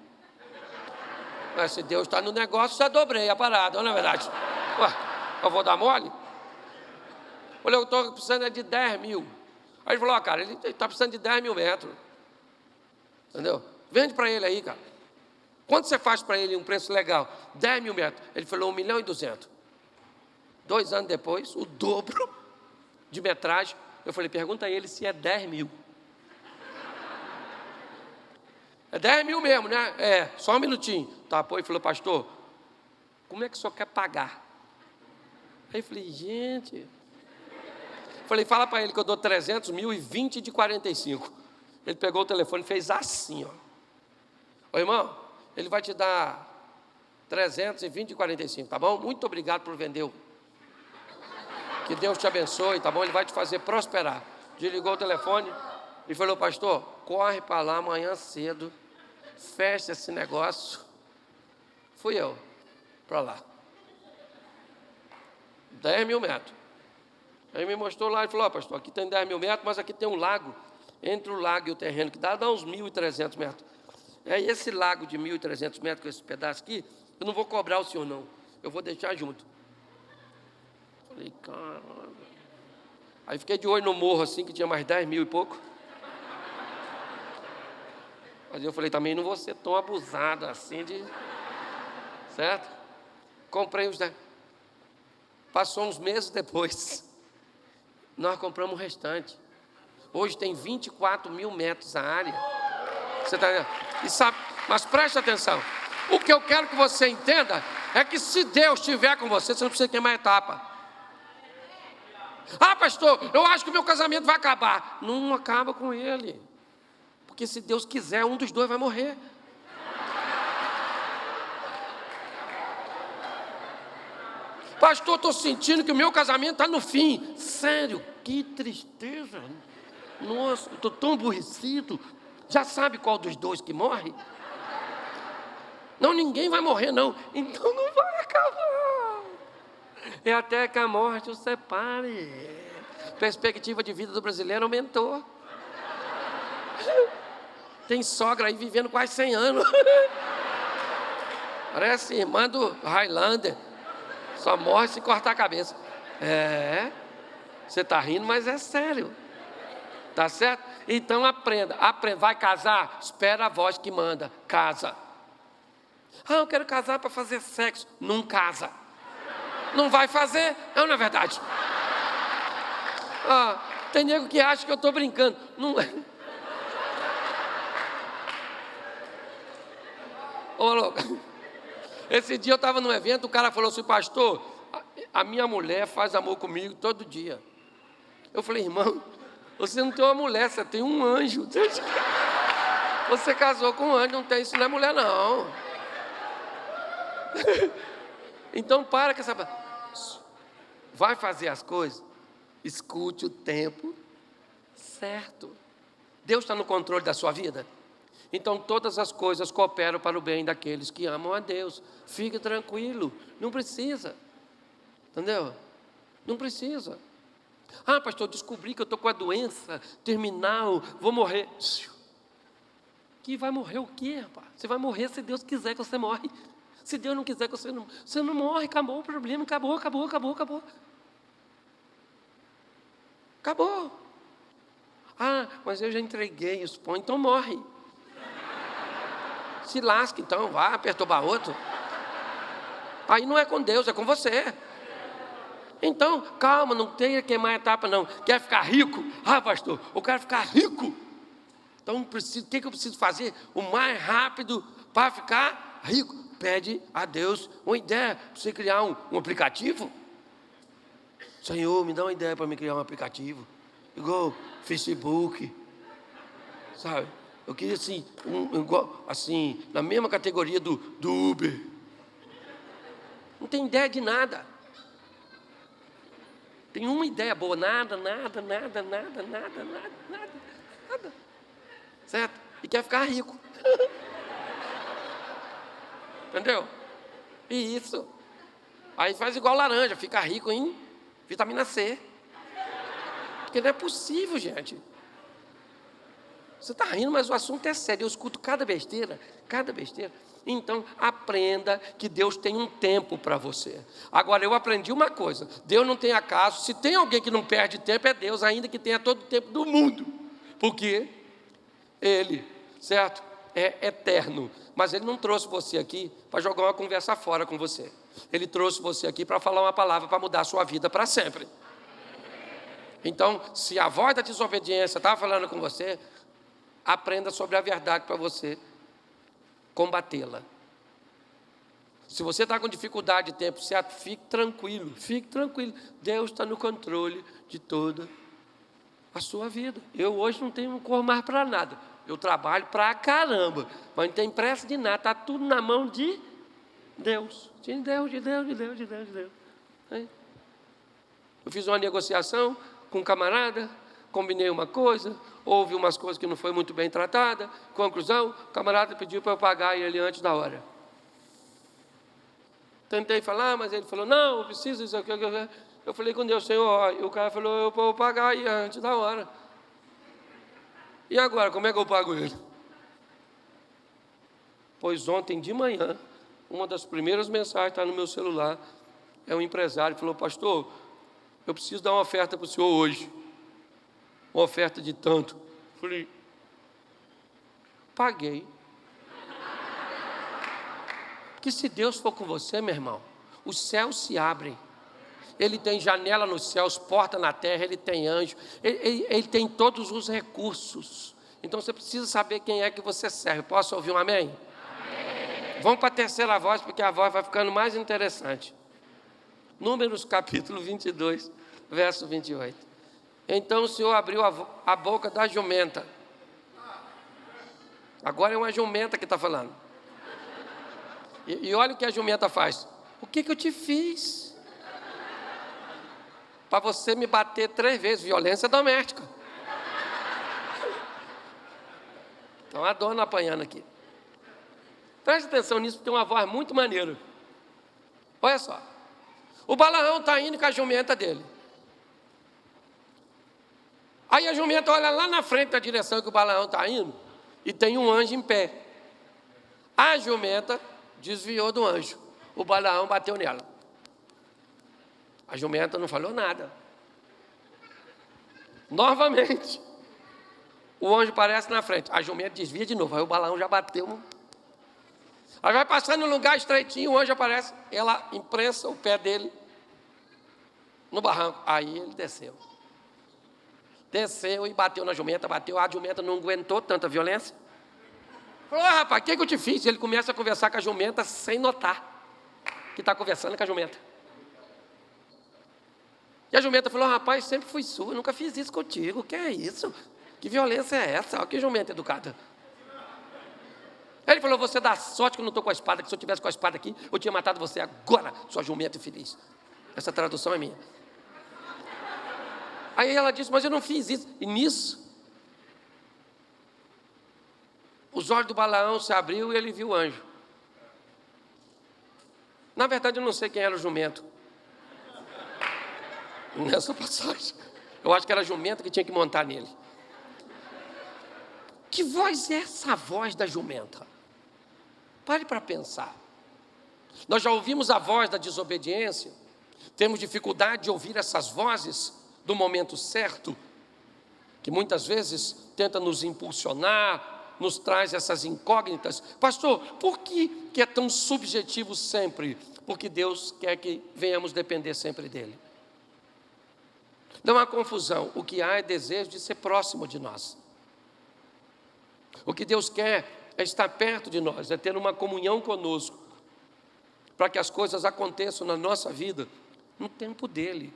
Mas se Deus está no negócio, já dobrei a parada, não é verdade? Eu vou dar mole? Olha, eu estou precisando de 10.000. Aí ele falou: cara, ele está precisando de 10.000 metros. Entendeu? Vende para ele aí, cara. Quanto você faz para ele um preço legal? 10.000 metros. Ele falou: 1.200.000. 2 anos depois, o dobro de metragem. Eu falei: pergunta a ele se é 10.000. É 10.000 mesmo, né? Só um minutinho. Tá, ele falou: pastor, como é que o senhor quer pagar? Aí eu falei: gente... Falei: fala para ele que eu dou 300.000 e 20 de 45. Ele pegou o telefone e fez assim, Ô irmão, ele vai te dar 320 de 45, tá bom? Muito obrigado por vender. Que Deus te abençoe, tá bom? Ele vai te fazer prosperar. Desligou o telefone e falou: pastor, corre para lá amanhã cedo, fecha esse negócio. Fui eu para lá. 10.000 metros. Aí me mostrou lá e falou: pastor, aqui tem 10.000 metros, mas aqui tem um lago. Entre o lago e o terreno que dá uns 1.300 metros. Aí esse lago de 1.300 metros, com esse pedaço aqui, eu não vou cobrar o senhor não. Eu vou deixar junto. Falei: caramba. Aí fiquei de olho no morro assim, que tinha mais 10.000 e pouco. Mas eu falei: também não vou ser tão abusado assim de... Certo? Comprei os 10. Passou uns meses depois, nós compramos o restante. Hoje tem 24.000 metros a área. Você está vendo? E sabe, mas preste atenção. O que eu quero que você entenda é que se Deus estiver com você, você não precisa ter mais etapa. Ah, pastor, eu acho que o meu casamento vai acabar. Não acaba com ele. Porque se Deus quiser, um dos dois vai morrer. Pastor, estou sentindo que o meu casamento está no fim. Sério, que tristeza. Nossa, estou tão aborrecido. Já sabe qual dos dois que morre? Não, ninguém vai morrer, não. Então não vai acabar. É até que a morte o separe. Perspectiva de vida do brasileiro aumentou. Tem sogra aí vivendo quase 100 anos. Parece irmã do Highlander. Só morre se cortar a cabeça. Você está rindo, mas é sério. Tá certo? Então aprenda. Vai casar? Espera a voz que manda. Casa. Eu quero casar para fazer sexo. Não casa. Não vai fazer? Não é verdade? Tem nego que acha que eu estou brincando. Não é. Ô, louco. Esse dia eu estava num evento, o cara falou assim, pastor, a minha mulher faz amor comigo todo dia. Eu falei, irmão, você não tem uma mulher, você tem um anjo. Você casou com um anjo, não tem, isso não é mulher, não. Então para com essa... Vai fazer as coisas, escute o tempo certo. Deus está no controle da sua vida? Então todas as coisas cooperam para o bem daqueles que amam a Deus. Fique tranquilo, não precisa. Entendeu? Não precisa. Pastor, descobri que eu estou com a doença terminal, vou morrer. Que vai morrer o quê, rapaz? Você vai morrer se Deus quiser que você morre. Se Deus não quiser que você não morre, acabou o problema, acabou. Acabou. Mas eu já entreguei os pão, então morre. Se lasca então, vá perturbar outro. Aí não é com Deus, é com você. Então, calma, não tenha que queimar a etapa não. Quer ficar rico? Pastor, eu quero ficar rico. Então, o que eu preciso fazer? O mais rápido para ficar rico. Pede a Deus uma ideia para você criar um aplicativo. Senhor, me dá uma ideia para me criar um aplicativo. Igual Facebook. Sabe? Eu queria assim, na mesma categoria do Uber. Não tem ideia de nada. Tem uma ideia boa, nada. Certo? E quer ficar rico. Entendeu? E isso. Aí faz igual laranja, fica rico em vitamina C. Porque não é possível, gente. Você está rindo, mas o assunto é sério. Eu escuto cada besteira. Então, aprenda que Deus tem um tempo para você. Agora, eu aprendi uma coisa. Deus não tem acaso. Se tem alguém que não perde tempo, é Deus, ainda que tenha todo o tempo do mundo. Porque Ele, certo? É eterno. Mas Ele não trouxe você aqui para jogar uma conversa fora com você. Ele trouxe você aqui para falar uma palavra para mudar a sua vida para sempre. Então, se a voz da desobediência está falando com você, aprenda sobre a verdade para você combatê-la. Se você está com dificuldade de tempo, fique tranquilo. Deus está no controle de toda a sua vida. Eu hoje não tenho cor mais para nada. Eu trabalho para caramba, mas não tem pressa de nada. Está tudo na mão de Deus. De Deus. Eu fiz uma negociação com um camarada, combinei uma coisa, houve umas coisas que não foi muito bem tratada. Conclusão, o camarada pediu para eu pagar ele antes da hora. Tentei falar, mas ele falou, não, eu preciso disso aqui. Eu falei com Deus, Senhor, e o cara falou, eu vou pagar aí antes da hora. E agora, como é que eu pago ele? Pois ontem de manhã, uma das primeiras mensagens está no meu celular, é um empresário, falou, pastor, eu preciso dar uma oferta para o senhor hoje. Uma oferta de tanto. Falei, paguei. Porque se Deus for com você, meu irmão, os céus se abrem. Ele tem janela nos céus, porta na terra, Ele tem anjo, ele tem todos os recursos. Então você precisa saber quem é que você serve. Posso ouvir um amém? Amém. Vamos para a terceira voz, porque a voz vai ficando mais interessante. Números capítulo 22, verso 28. Então o Senhor abriu a boca da jumenta. Agora é uma jumenta que está falando. E olha o que a jumenta faz. O que eu te fiz? Para você me bater 3 vezes, violência doméstica. Então a dona apanhando aqui. Preste atenção nisso, porque tem uma voz muito maneira. Olha só. O Balaão está indo com a jumenta dele. Aí a jumenta olha lá na frente da direção que o Balaão está indo e tem um anjo em pé. A jumenta desviou do anjo. O Balaão bateu nela. A jumenta não falou nada. Novamente, o anjo aparece na frente. A jumenta desvia de novo. Aí o Balaão já bateu. Aí vai passando num lugar estreitinho, o anjo aparece. Ela imprensa o pé dele no barranco. Aí ele desceu. Desceu e bateu na jumenta, bateu. A jumenta não aguentou tanta violência. Falou, rapaz, o que eu te fiz? Ele começa a conversar com a jumenta sem notar que está conversando com a jumenta. E a jumenta falou, rapaz, sempre fui sua, nunca fiz isso contigo. O que é isso? Que violência é essa? Olha que jumenta educada. Ele falou, você dá sorte que eu não estou com a espada, que se eu tivesse com a espada aqui, eu tinha matado você agora, sua jumenta infeliz. Essa tradução é minha. Aí ela disse, mas eu não fiz isso. E nisso, os olhos do Balaão se abriu e ele viu o anjo. Na verdade, eu não sei quem era o jumento. Nessa passagem. Eu acho que era a jumenta que tinha que montar nele. Que voz é essa voz da jumenta? Pare para pensar. Nós já ouvimos a voz da desobediência. Temos dificuldade de ouvir essas vozes do momento certo, que muitas vezes tenta nos impulsionar, nos traz essas incógnitas. Pastor, por que é tão subjetivo sempre? Porque Deus quer que venhamos depender sempre dEle. Não há confusão, o que há é desejo de ser próximo de nós. O que Deus quer é estar perto de nós, é ter uma comunhão conosco, para que as coisas aconteçam na nossa vida no tempo dEle.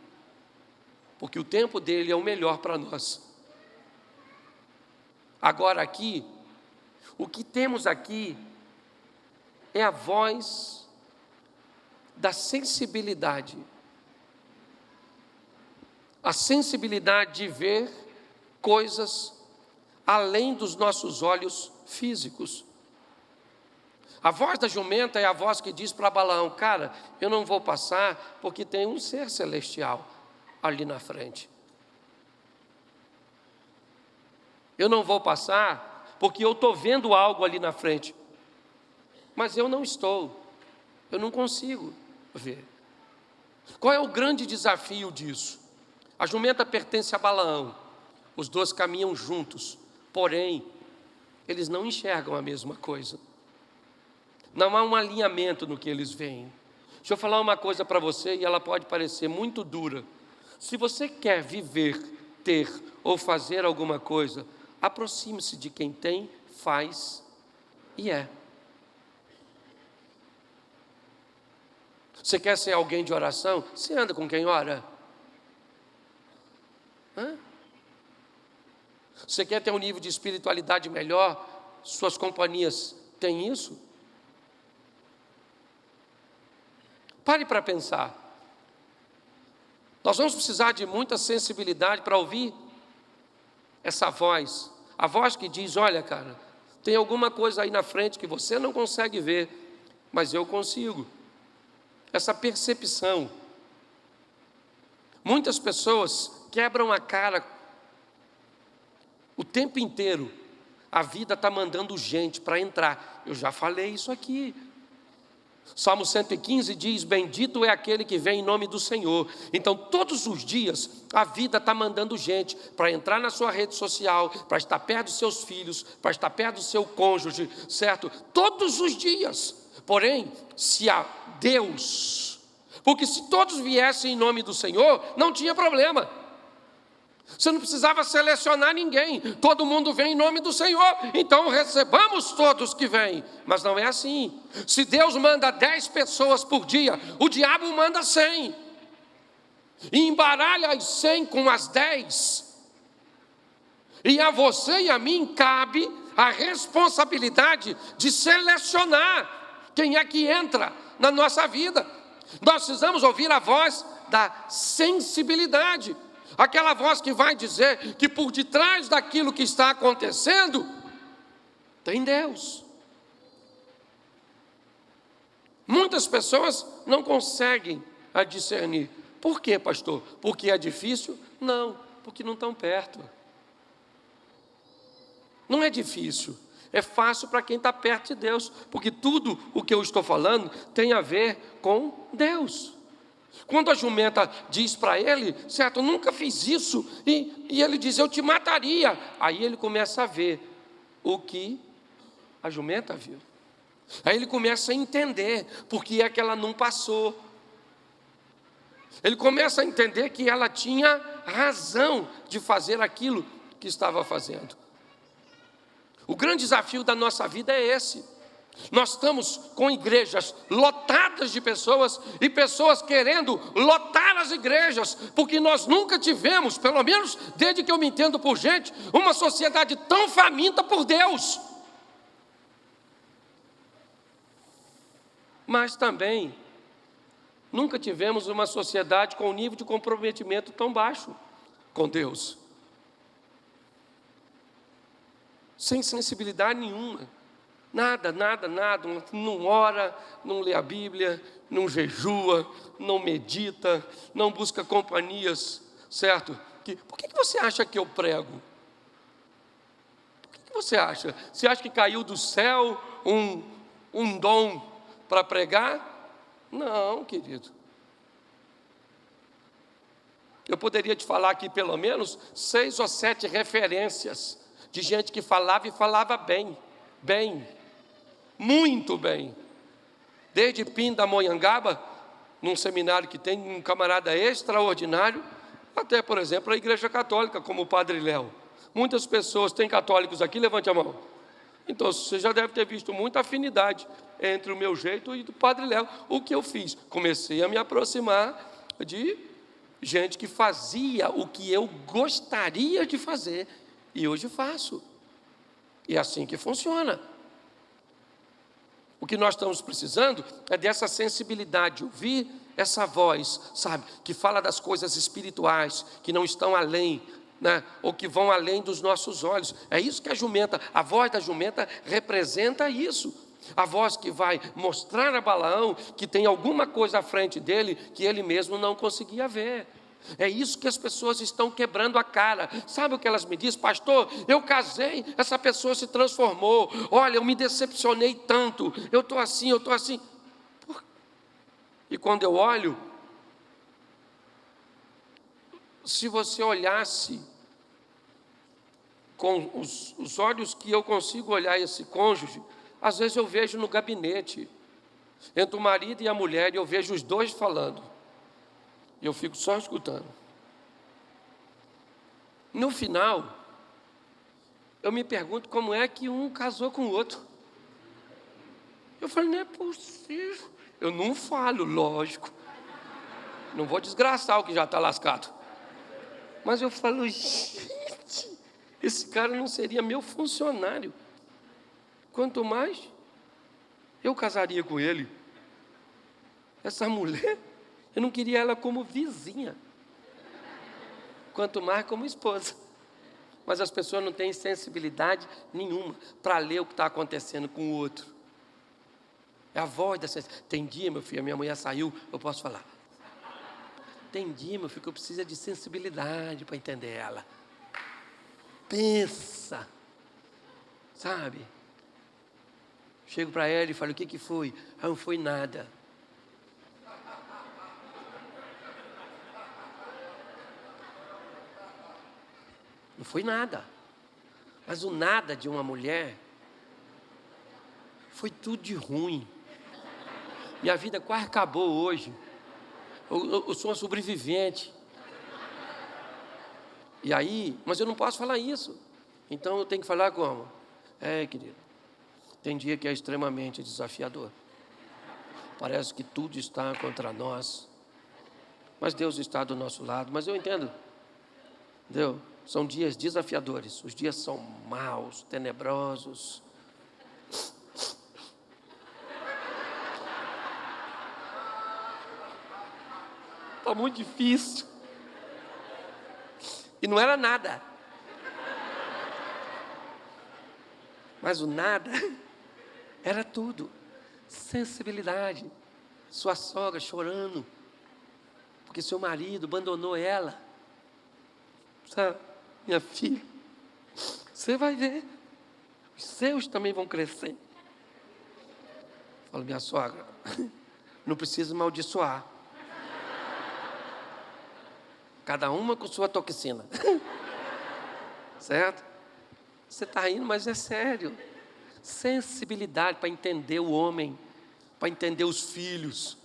Porque o tempo dEle é o melhor para nós. Agora aqui, o que temos aqui é a voz da sensibilidade. A sensibilidade de ver coisas além dos nossos olhos físicos. A voz da jumenta é a voz que diz para Balaão, cara, eu não vou passar porque tem um ser celestial ali na frente. Eu não vou passar porque eu estou vendo algo ali na frente. Mas eu não estou. Eu não consigo ver. Qual é o grande desafio disso? A jumenta pertence a Balaão. Os dois caminham juntos. Porém, eles não enxergam a mesma coisa. Não há um alinhamento no que eles veem. Deixa eu falar uma coisa para você e ela pode parecer muito dura. Se você quer viver, ter ou fazer alguma coisa, aproxime-se de quem tem, faz e é. Você quer ser alguém de oração? Você anda com quem ora? Você quer ter um nível de espiritualidade melhor? Suas companhias têm isso? Pare para pensar. Nós vamos precisar de muita sensibilidade para ouvir essa voz. A voz que diz, olha cara, tem alguma coisa aí na frente que você não consegue ver, mas eu consigo. Essa percepção. Muitas pessoas quebram a cara o tempo inteiro. A vida está mandando gente para entrar. Eu já falei isso aqui. Salmo 115 diz, bendito é aquele que vem em nome do Senhor. Então todos os dias a vida está mandando gente para entrar na sua rede social, para estar perto dos seus filhos, para estar perto do seu cônjuge, certo? Todos os dias. Porém, se há Deus, porque se todos viessem em nome do Senhor, não tinha problema. Você não precisava selecionar ninguém, todo mundo vem em nome do Senhor, então recebamos todos que vêm. Mas não é assim. Se Deus manda 10 pessoas por dia, o diabo manda 100. E embaralha as 100 com as 10. E a você e a mim cabe a responsabilidade de selecionar quem é que entra na nossa vida. Nós precisamos ouvir a voz da sensibilidade. Aquela voz que vai dizer que por detrás daquilo que está acontecendo, Está em Deus. Muitas pessoas não conseguem a discernir. Por quê, pastor? Porque é difícil? Não, porque não estão perto. Não é difícil, é fácil para quem está perto de Deus, porque tudo o que eu estou falando tem a ver com Deus. Quando a jumenta diz para ele, certo, eu nunca fiz isso, e ele diz, eu te mataria. Aí ele começa a ver o que a jumenta viu. Aí ele começa a entender porque é que ela não passou. Ele começa a entender que ela tinha razão de fazer aquilo que estava fazendo. O grande desafio da nossa vida é esse. Nós estamos com igrejas lotadas de pessoas e pessoas querendo lotar as igrejas, porque nós nunca tivemos, pelo menos desde que eu me entendo por gente, uma sociedade tão faminta por Deus. Mas também nunca tivemos uma sociedade com um nível de comprometimento tão baixo com Deus. Sem sensibilidade nenhuma. Nada. Não ora, não lê a Bíblia, não jejua, não medita, não busca companhias, certo? Por que você acha que eu prego? Por que você acha? Você acha que caiu do céu um dom para pregar? Não, querido. Eu poderia te falar aqui pelo menos 6 ou 7 referências de gente que falava e falava bem, muito bem. Desde Pindamonhangaba, num seminário que tem um camarada extraordinário, até, por exemplo, a Igreja Católica, como o Padre Léo. Muitas pessoas, tem católicos aqui, levante a mão. Então, você já deve ter visto muita afinidade entre o meu jeito e do Padre Léo. O que eu fiz? Comecei a me aproximar de gente que fazia o que eu gostaria de fazer, e hoje faço. E é assim que funciona. O que nós estamos precisando é dessa sensibilidade, ouvir essa voz, sabe, que fala das coisas espirituais, que não estão além, né, ou que vão além dos nossos olhos. É isso que a voz da jumenta representa isso. A voz que vai mostrar a Balaão que tem alguma coisa à frente dele que ele mesmo não conseguia ver. É isso que as pessoas estão quebrando a cara. Sabe o que elas me dizem? Pastor, eu casei, essa pessoa se transformou. Olha, eu me decepcionei tanto. Eu estou assim. E quando eu olho, se você olhasse com os olhos que eu consigo olhar esse cônjuge, às vezes eu vejo no gabinete, entre o marido e a mulher, e eu vejo os dois falando. E eu fico só escutando. No final, eu me pergunto como é que um casou com o outro. Eu falei, não é possível. Eu não falo, lógico. Não vou desgraçar o que já está lascado. Mas eu falo, gente, esse cara não seria meu funcionário. Quanto mais eu casaria com ele. Essa mulher, eu não queria ela como vizinha, quanto mais como esposa. Mas as pessoas não têm sensibilidade nenhuma para ler o que está acontecendo com o outro. É a voz da sensibilidade. Tem dia, meu filho, a minha mulher saiu, eu posso falar. Tem dia, meu filho, que eu preciso de sensibilidade para entender ela. Pensa, sabe? Chego para ela e falo, o que foi? Ah, não foi nada. Não foi nada. Mas o nada de uma mulher foi tudo de ruim. Minha vida quase acabou hoje. Eu sou uma sobrevivente. E aí, mas eu não posso falar isso. Então eu tenho que falar como? Querido, tem dia que é extremamente desafiador. Parece que tudo está contra nós. Mas Deus está do nosso lado. Mas eu entendo. Entendeu? São dias desafiadores, os dias são maus, tenebrosos. Está muito difícil. E não era nada. Mas o nada era tudo. Sensibilidade. Sua sogra chorando, porque seu marido abandonou ela. Sabe, minha filha, você vai ver, os seus também vão crescer. Falo, minha sogra, não precisa amaldiçoar. Cada uma com sua toxina. Certo? Você está rindo, mas é sério. Sensibilidade para entender o homem, para entender os filhos,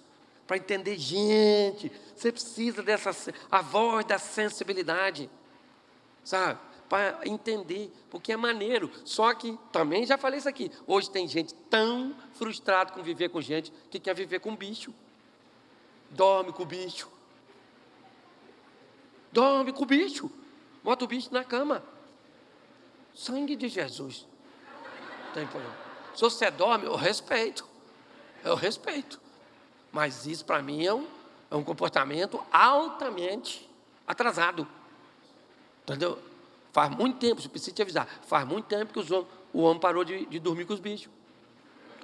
para entender gente. Você precisa a voz da sensibilidade, sabe? Para entender, porque é maneiro. Só que, também já falei isso aqui, hoje tem gente tão frustrada com viver com gente, que quer viver com bicho. Dorme com o bicho. Dorme com o bicho. Bota o bicho na cama. Sangue de Jesus. Tem problema. Se você dorme, eu respeito. Mas isso para mim é um comportamento altamente atrasado. Entendeu? Faz muito tempo, eu preciso te avisar, faz muito tempo que o homem parou de dormir com os bichos.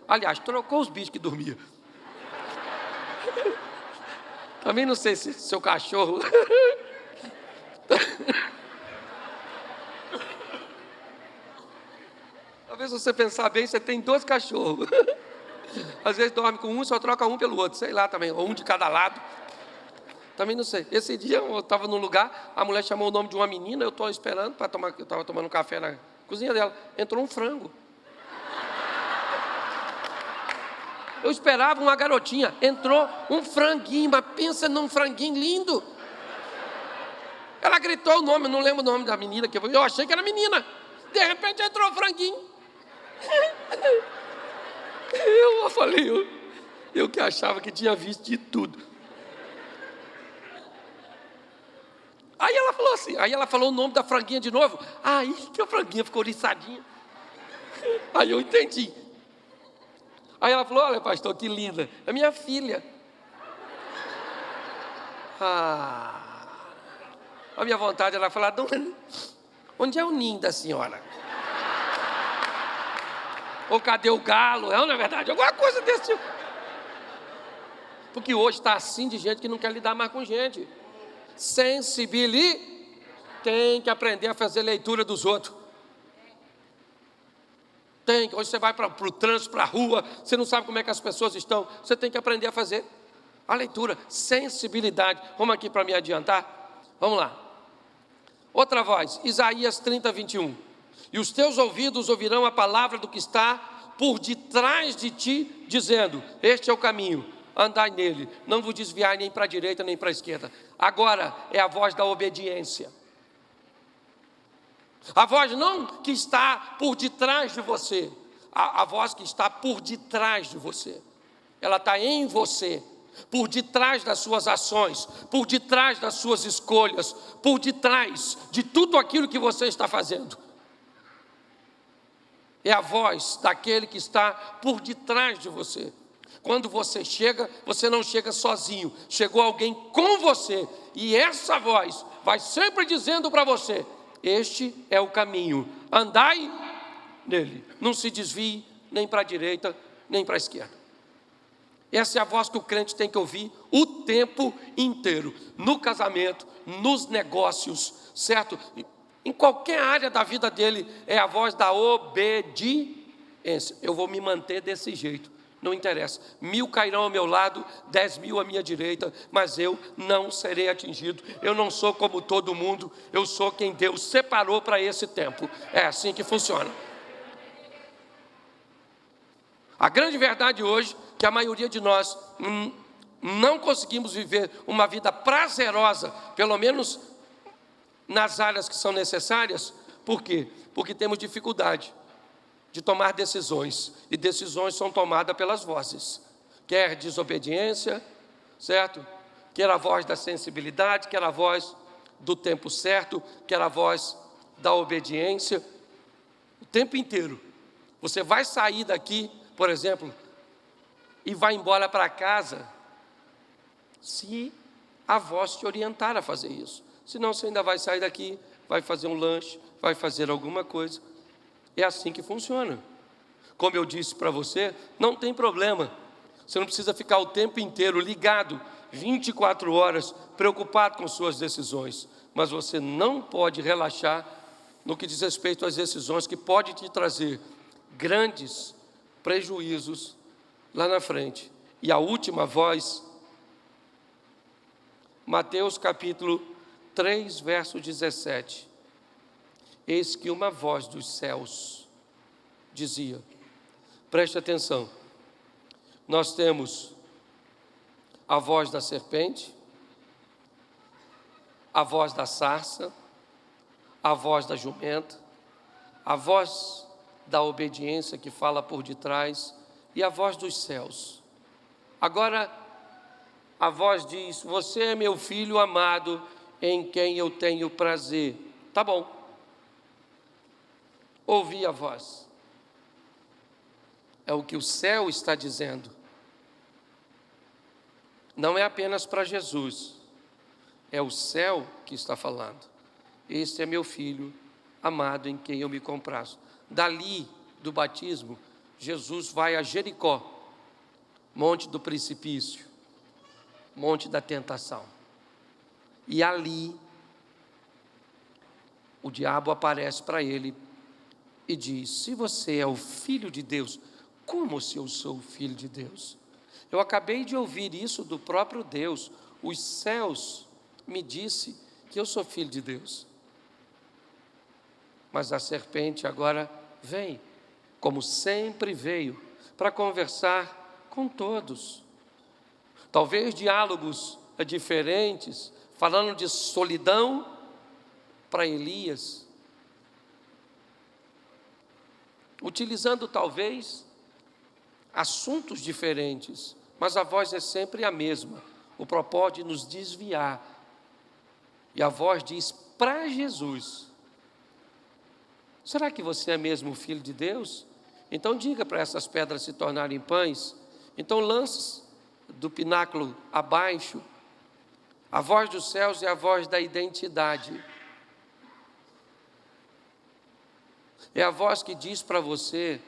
Aliás, trocou os bichos que dormiam. Também não sei se seu cachorro... Talvez você pensar bem, você tem 2 cachorros. Às vezes dorme com um, só troca um pelo outro, sei lá também, ou um de cada lado. Também não sei. Esse dia eu estava num lugar, a mulher chamou o nome de uma menina, eu estou esperando para tomar, eu estava tomando café na cozinha dela, entrou um frango. Eu esperava uma garotinha, entrou um franguinho, mas pensa num franguinho lindo. Ela gritou o nome, eu não lembro o nome da menina, que eu achei que era menina. De repente entrou o franguinho. Eu falei, eu que achava que tinha visto de tudo. Aí ela falou assim, aí ela falou o nome da franguinha de novo. Aí que a franguinha ficou oriçadinha. Aí eu entendi. Aí ela falou, olha pastor, que linda, é minha filha. A minha vontade era falar, onde é o ninho da senhora? Ou cadê o galo? Não é verdade? Alguma coisa desse tipo. Porque hoje está assim de gente que não quer lidar mais com gente. Sensibilidade. Tem que aprender a fazer leitura dos outros. Tem. Hoje você vai para o trânsito, para a rua, você não sabe como é que as pessoas estão. Você tem que aprender a fazer a leitura. Sensibilidade. Vamos aqui para me adiantar? Vamos lá. Outra voz. Isaías 30, 21. E os teus ouvidos ouvirão a palavra do que está por detrás de ti, dizendo, este é o caminho, andai nele, não vos desviai nem para a direita nem para a esquerda. Agora é a voz da obediência. A voz não que está por detrás de você, a voz que está por detrás de você. Ela está em você, por detrás das suas ações, por detrás das suas escolhas, por detrás de tudo aquilo que você está fazendo. É a voz daquele que está por detrás de você. Quando você chega, você não chega sozinho. Chegou alguém com você. E essa voz vai sempre dizendo para você, este é o caminho. Andai nele. Não se desvie nem para a direita, nem para a esquerda. Essa é a voz que o crente tem que ouvir o tempo inteiro. No casamento, nos negócios, certo? Em qualquer área da vida dele, é a voz da obediência. Eu vou me manter desse jeito, não interessa. 1000 cairão ao meu lado, 10.000 à minha direita, mas eu não serei atingido. Eu não sou como todo mundo, eu sou quem Deus separou para esse tempo. É assim que funciona. A grande verdade hoje, que a maioria de nós não conseguimos viver uma vida prazerosa, pelo menos nas áreas que são necessárias. Por quê? Porque temos dificuldade de tomar decisões, e decisões são tomadas pelas vozes, quer desobediência, certo? Quer a voz da sensibilidade, quer a voz do tempo certo, quer a voz da obediência, o tempo inteiro. Você vai sair daqui, por exemplo, e vai embora para casa, se a voz te orientar a fazer isso. Senão você ainda vai sair daqui, vai fazer um lanche, vai fazer alguma coisa. É assim que funciona. Como eu disse para você, não tem problema. Você não precisa ficar o tempo inteiro ligado, 24 horas, preocupado com suas decisões. Mas você não pode relaxar no que diz respeito às decisões que pode te trazer grandes prejuízos lá na frente. E a última voz, Mateus capítulo 3, verso 17. Eis que uma voz dos céus dizia, preste atenção, nós temos a voz da serpente, a voz da sarça, a voz da jumenta, a voz da obediência que fala por detrás e a voz dos céus. Agora, a voz diz, você é meu filho amado, em quem eu tenho prazer. Tá bom. Ouvi a voz. É o que o céu está dizendo. Não é apenas para Jesus, é o céu que está falando. Este é meu filho amado em quem eu me comprazo. Dali do batismo, Jesus vai a Jericó, monte do precipício, monte da tentação. E ali, o diabo aparece para ele e diz, se você é o filho de Deus, como se eu sou o filho de Deus? Eu acabei de ouvir isso do próprio Deus. Os céus me disse que eu sou filho de Deus. Mas a serpente agora vem, como sempre veio, para conversar com todos. Talvez diálogos diferentes, falando de solidão para Elias, utilizando talvez assuntos diferentes, mas a voz é sempre a mesma, o propósito de nos desviar. E a voz diz para Jesus, será que você é mesmo o Filho de Deus? Então diga para essas pedras se tornarem pães. Então lance do pináculo abaixo. A voz dos céus é a voz da identidade. É a voz que diz para você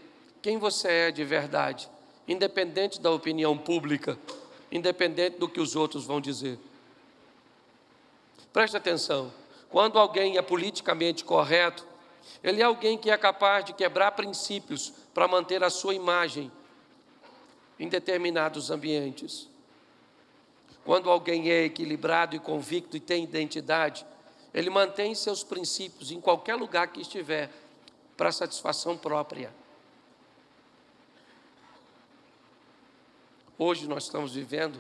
quem você é de verdade, independente da opinião pública, independente do que os outros vão dizer. Preste atenção, quando alguém é politicamente correto, ele é alguém que é capaz de quebrar princípios para manter a sua imagem em determinados ambientes. Quando alguém é equilibrado e convicto e tem identidade, ele mantém seus princípios em qualquer lugar que estiver, para satisfação própria. Hoje nós estamos vivendo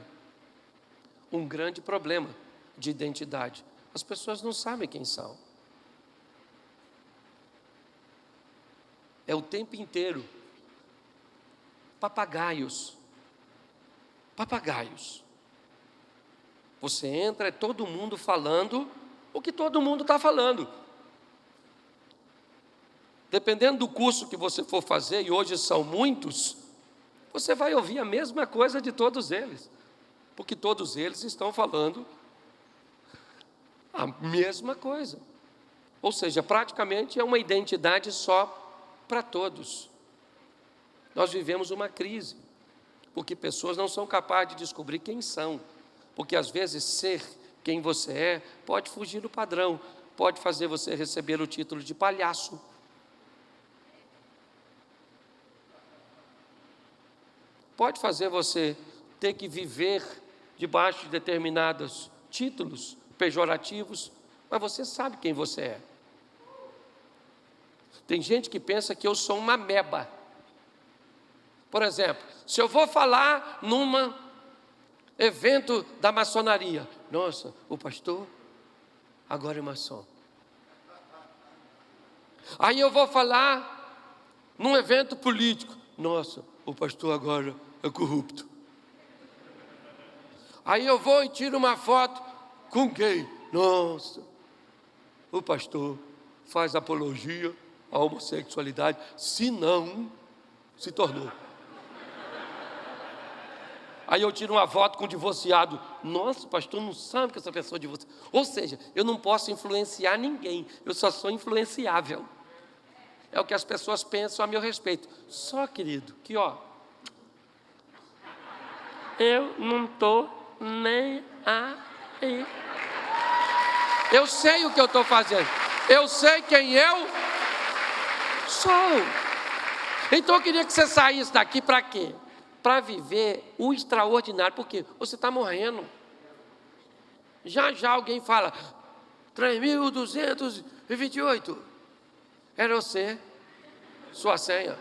um grande problema de identidade. As pessoas não sabem quem são. É o tempo inteiro. Papagaios. Papagaios. Você entra, é todo mundo falando o que todo mundo está falando. Dependendo do curso que você for fazer, e hoje são muitos, você vai ouvir a mesma coisa de todos eles, porque todos eles estão falando a mesma coisa. Ou seja, praticamente é uma identidade só para todos. Nós vivemos uma crise, porque pessoas não são capazes de descobrir quem são, porque às vezes ser quem você é pode fugir do padrão, pode fazer você receber o título de palhaço. Pode fazer você ter que viver debaixo de determinados títulos pejorativos, mas você sabe quem você é. Tem gente que pensa que eu sou uma ameba. Por exemplo, se eu vou falar num evento da maçonaria, nossa, o pastor agora é maçom. Aí eu vou falar num evento político, nossa, o pastor agora é corrupto. Aí eu vou e tiro uma foto com quem? Nossa, o pastor faz apologia à homossexualidade, se não se tornou. Aí eu tiro uma foto com um divorciado. Nossa, o pastor não sabe que essa pessoa é divorciada. Ou seja, eu não posso influenciar ninguém, eu só sou influenciável. é o que as pessoas pensam a meu respeito. Só, querido, que ó, eu não estou nem aí. Eu sei o que eu estou fazendo. Eu sei quem eu sou. Então eu queria que você saísse daqui para quê? Para viver o extraordinário. Porque você está morrendo. Já alguém fala 3.228. Era você. Sua senha.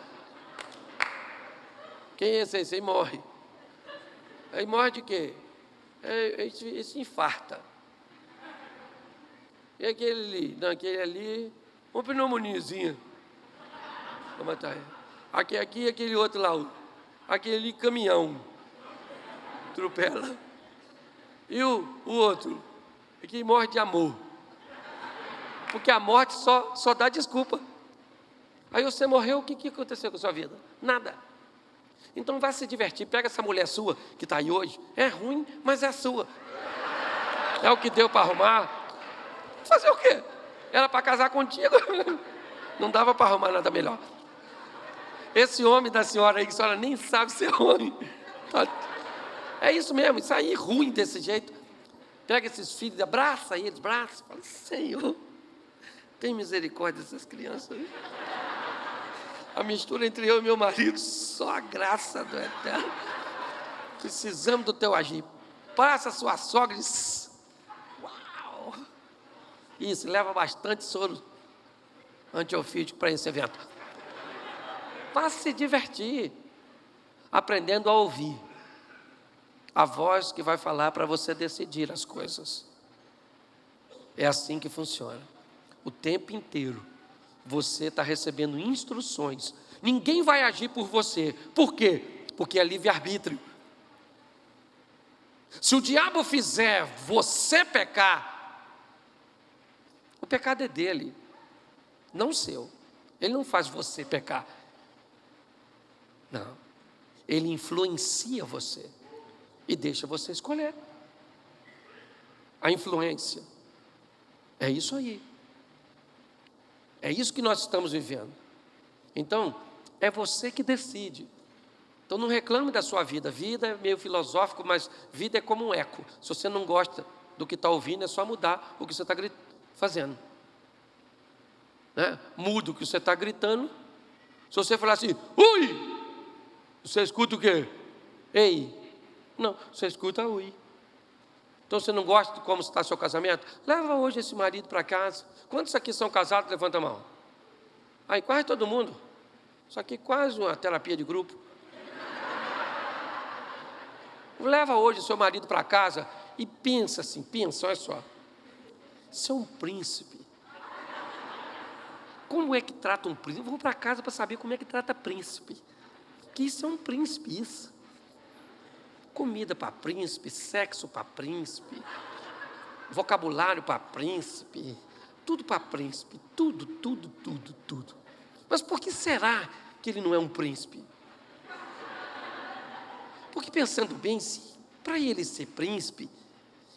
Quem é esse aí? Você morre. Aí morre de quê? Ele se infarta. E aquele ali? Não, aquele ali, uma pneumoniazinha. Vou matar ele. Aqui, aquele outro lá. Aquele ali, caminhão. Atropela. E o outro? Que morre de amor. Porque a morte só dá desculpa. Aí você morreu, o que aconteceu com a sua vida? Nada. Então vai se divertir. Pega essa mulher sua, que está aí hoje. É ruim, mas é sua. É o que deu para arrumar. Fazer o quê? Era para casar contigo. Não dava para arrumar nada melhor. Esse homem da senhora aí, que a senhora nem sabe ser homem. É isso mesmo, isso aí ruim desse jeito. Pega esses filhos, abraça eles, fala, Senhor, tem misericórdia dessas crianças. A mistura entre eu e meu marido, só a graça do Eterno. Precisamos do teu agir. Passa a sua sogra e diz, uau! Isso, leva bastante soro antiofídico para esse evento. Para se divertir, aprendendo a ouvir a voz que vai falar para você decidir as coisas. É assim que funciona. O tempo inteiro você está recebendo instruções. Ninguém vai agir por você. Por quê? Porque é livre-arbítrio. Se o diabo fizer você pecar, o pecado é dele, não seu. Ele não faz você pecar. Não. Ele influencia você e deixa você escolher. A influência. É isso aí. É isso que nós estamos vivendo. Então, é você que decide. Então, não reclame da sua vida. Vida é meio filosófico, mas vida é como um eco. Se você não gosta do que está ouvindo, é só mudar o que você está fazendo. Né? Muda o que você está gritando. Se você falar assim, ui! Você escuta o quê? Ei! Não, você escuta ui. Então, você não gosta de como está seu casamento? Leva hoje esse marido para casa. Quantos aqui são casados? Levanta a mão. Aí, quase todo mundo. Isso aqui é quase uma terapia de grupo. Leva hoje seu marido para casa e pensa assim, olha só. Você é um príncipe. Como é que trata um príncipe? Eu vou para casa para saber como é que trata príncipe. Que isso é um príncipe, isso. Comida para príncipe, sexo para príncipe, vocabulário para príncipe, tudo para príncipe, tudo. Mas por que será que ele não é um príncipe? Porque pensando bem, para ele ser príncipe,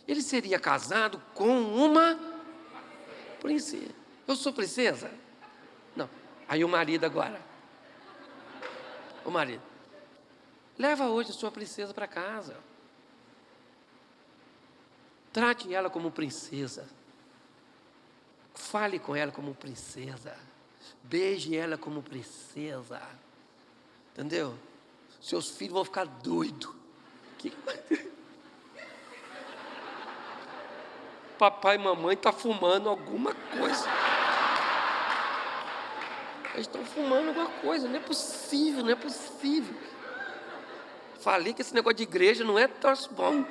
ele seria casado com uma princesa. Eu sou princesa? Não. Aí o marido agora. O marido. Leva hoje a sua princesa para casa. Trate ela como princesa. Fale com ela como princesa. Beije ela como princesa. Entendeu? Seus filhos vão ficar doidos. Papai e mamãe estão fumando alguma coisa. Eles estão fumando alguma coisa. Não é possível. Falei que esse negócio de igreja não é troço bom.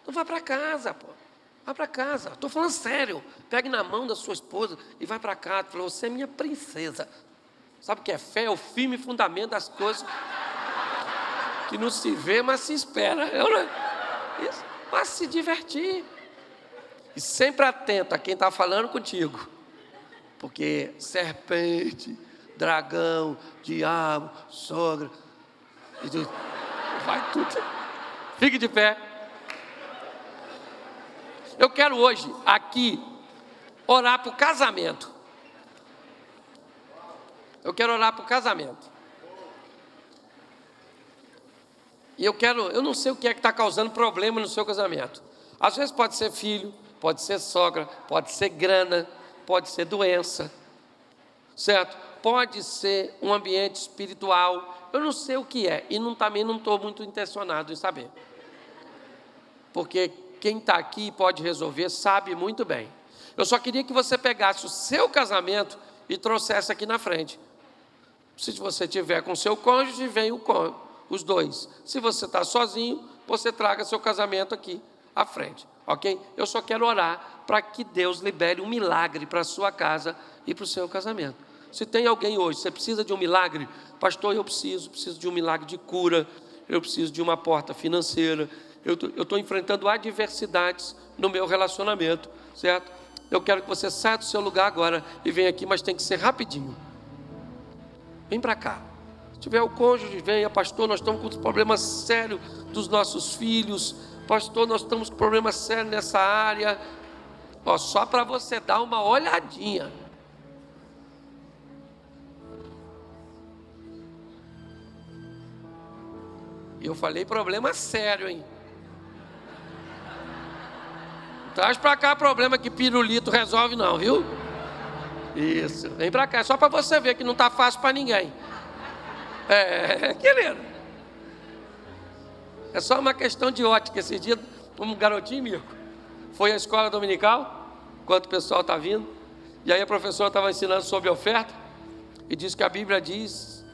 Então vai para casa, pô. Vai para casa. Estou falando sério. Pegue na mão da sua esposa e vai para casa. Falou, você é minha princesa. Sabe o que é fé? É o firme fundamento das coisas que não se vê, mas se espera. Isso. Mas se divertir. E sempre atento a quem está falando contigo. Porque serpente, dragão, diabo, sogra... Vai tudo. Fique de pé. Eu quero hoje, aqui, orar para o casamento. Eu quero orar por casamento. E eu não sei o que é que está causando problema no seu casamento. Às vezes pode ser filho, pode ser sogra, pode ser grana, pode ser doença, certo? Pode ser um ambiente espiritual. Eu não sei o que é, e também não estou muito intencionado em saber. Porque quem está aqui pode resolver, sabe muito bem. Eu só queria que você pegasse o seu casamento e trouxesse aqui na frente. Se você tiver com seu cônjuge, vem os dois. Se você está sozinho, você traga seu casamento aqui à frente, ok? Eu só quero orar para que Deus libere um milagre para a sua casa e para o seu casamento. Se tem alguém hoje, você precisa de um milagre? Pastor, eu preciso de um milagre de cura, eu preciso de uma porta financeira, eu estou enfrentando adversidades no meu relacionamento, certo? Eu quero que você saia do seu lugar agora e venha aqui, mas tem que ser rapidinho. Vem para cá. Se tiver o cônjuge, venha. Pastor, nós estamos com problemas sérios dos nossos filhos. Pastor, nós estamos com problemas sérios nessa área. Só para você dar uma olhadinha. Eu falei problema sério, hein? Traz para cá problema que pirulito resolve não, viu? Isso, vem para cá, só para você ver que não está fácil para ninguém. Querido. É só uma questão de ótica. Esse dia, um garotinho, Mirko, foi à escola dominical, enquanto o pessoal está vindo, e aí a professora estava ensinando sobre oferta, e disse que a Bíblia diz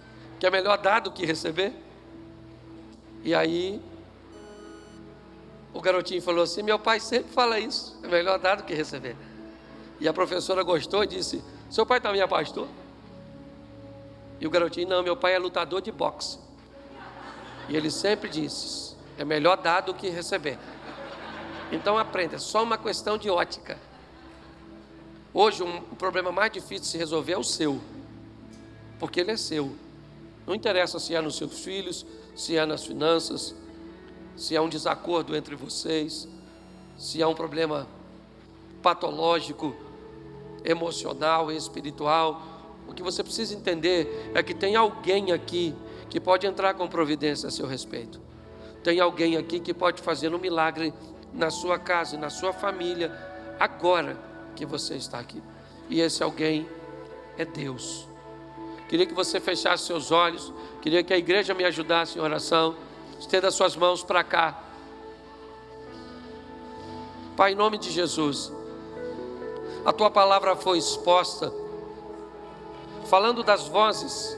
que é melhor dar do que receber. E aí o garotinho falou assim: meu pai sempre fala isso, é melhor dar do que receber. E a professora gostou e disse: seu pai também é pastor? E o garotinho: não, meu pai é lutador de boxe. E ele sempre disse: é melhor dar do que receber. Então aprenda, é só uma questão de ótica. Hoje o problema mais difícil de se resolver é o seu, porque ele é seu. Não interessa se é nos seus filhos, se é nas finanças, se há um desacordo entre vocês, se há um problema patológico, emocional e espiritual. O que você precisa entender é que tem alguém aqui que pode entrar com providência a seu respeito. Tem alguém aqui que pode fazer um milagre na sua casa, na sua família, agora que você está aqui. E esse alguém é Deus. Queria que você fechasse seus olhos, queria que a igreja me ajudasse em oração. Estenda suas mãos para cá. Pai, em nome de Jesus, a Tua palavra foi exposta, falando das vozes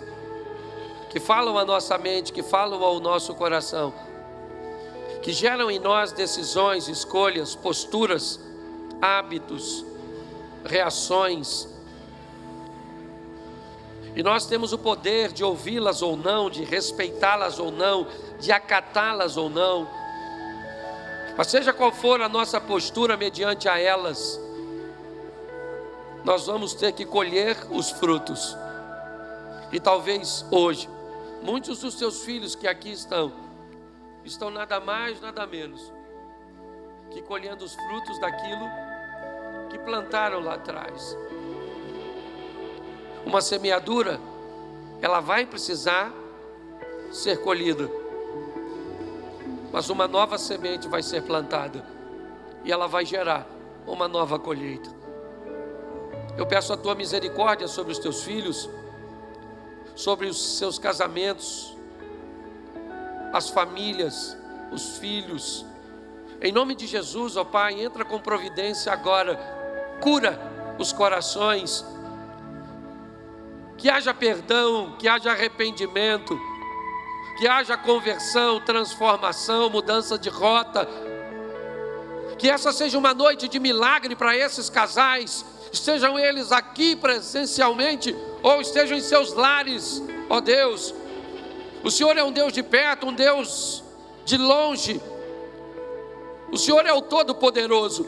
que falam à nossa mente, que falam ao nosso coração, que geram em nós decisões, escolhas, posturas, hábitos, reações. E nós temos o poder de ouvi-las ou não, de respeitá-las ou não, de acatá-las ou não. Mas seja qual for a nossa postura mediante a elas, nós vamos ter que colher os frutos. E talvez hoje, muitos dos teus filhos que aqui estão nada mais, nada menos que colhendo os frutos daquilo que plantaram lá atrás. Uma semeadura, ela vai precisar ser colhida, mas uma nova semente vai ser plantada e ela vai gerar uma nova colheita. Eu peço a Tua misericórdia sobre os Teus filhos, sobre os seus casamentos, as famílias, os filhos. Em nome de Jesus, ó Pai, entra com providência agora, cura os corações, que haja perdão, que haja arrependimento, que haja conversão, transformação, mudança de rota. Que essa seja uma noite de milagre para esses casais, estejam eles aqui presencialmente ou estejam em seus lares, ó Deus. O Senhor é um Deus de perto, um Deus de longe. O Senhor é o Todo-Poderoso.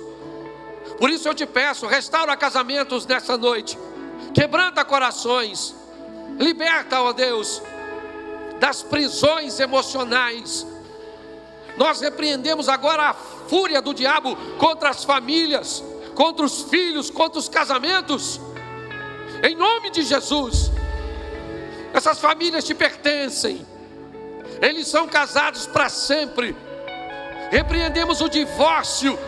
Por isso eu te peço, restaura casamentos nessa noite, quebranta corações, liberta, ó Deus, das prisões emocionais. Nós repreendemos agora a fúria do diabo contra as famílias, contra os filhos, contra os casamentos, em nome de Jesus. Essas famílias te pertencem. Eles são casados para sempre. Repreendemos o divórcio,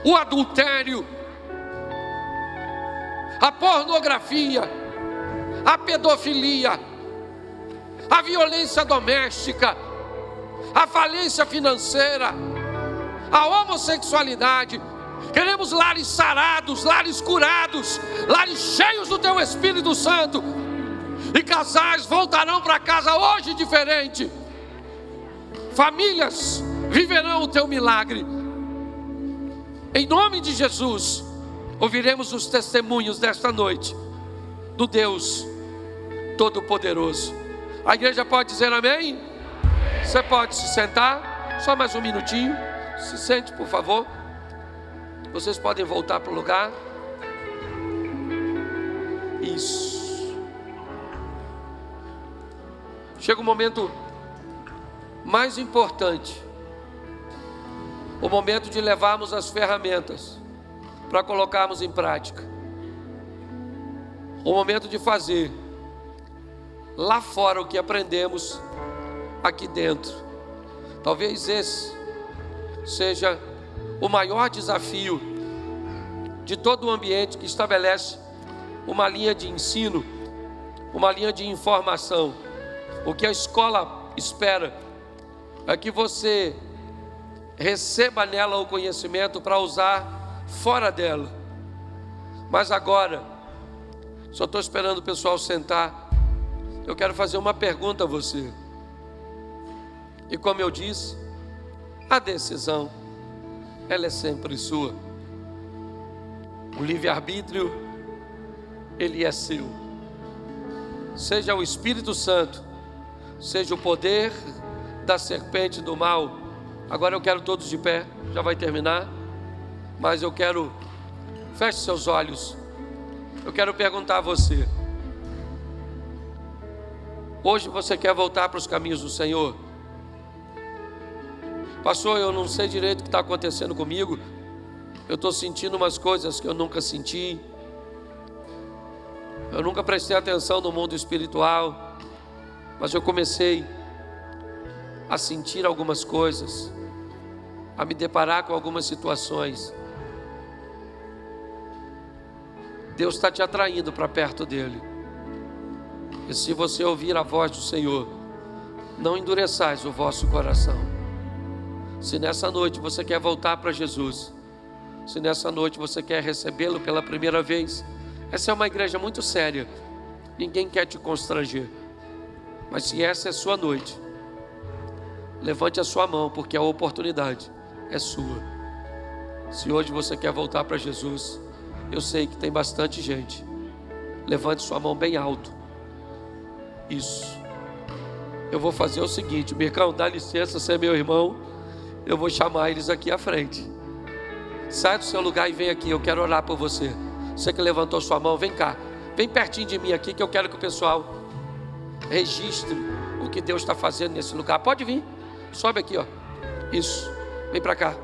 o adultério, a pornografia, a pedofilia, a violência doméstica, a falência financeira, a homossexualidade. Queremos lares sarados, lares curados, lares cheios do Teu Espírito Santo. E casais voltarão para casa hoje diferente. Famílias viverão o Teu milagre. Em nome de Jesus, ouviremos os testemunhos desta noite do Deus Todo-Poderoso. A igreja pode dizer amém? Você pode se sentar, só mais um minutinho. Se sente, por favor. Vocês podem voltar para o lugar. Isso. Chega o momento mais importante. O momento de levarmos as ferramentas para colocarmos em prática. O momento de fazer lá fora o que aprendemos aqui dentro. Talvez esse seja o maior desafio de todo o ambiente que estabelece uma linha de ensino, uma linha de informação. O que a escola espera é que você receba nela o conhecimento para usar fora dela. Mas agora, só estou esperando o pessoal sentar. Eu quero fazer uma pergunta a você. E como eu disse, a decisão, ela é sempre sua. O livre-arbítrio, ele é seu. Seja o Espírito Santo, seja o poder da serpente do mal. Agora eu quero todos de pé, já vai terminar. Mas eu quero, feche seus olhos. Eu quero perguntar a você. Hoje você quer voltar para os caminhos do Senhor? Pastor, eu não sei direito o que está acontecendo comigo. Eu estou sentindo umas coisas que eu nunca senti. Eu nunca prestei atenção no mundo espiritual. Mas eu comecei a sentir algumas coisas, a me deparar com algumas situações. Deus está te atraindo para perto dEle. E se você ouvir a voz do Senhor, não endureçais o vosso coração. Se nessa noite você quer voltar para Jesus, se nessa noite você quer recebê-lo pela primeira vez, essa é uma igreja muito séria, ninguém quer te constranger. Mas se essa é a sua noite, levante a sua mão, porque a oportunidade é sua. Se hoje você quer voltar para Jesus, eu sei que tem bastante gente. Levante sua mão bem alto. Isso. Eu vou fazer o seguinte, Mircão, dá licença, você é meu irmão. Eu vou chamar eles aqui à frente. Sai do seu lugar e vem aqui, eu quero orar por você. Você que levantou sua mão, vem cá. Vem pertinho de mim aqui, que eu quero que o pessoal registre o que Deus está fazendo nesse lugar. Pode vir, sobe aqui, ó. Isso, vem para cá.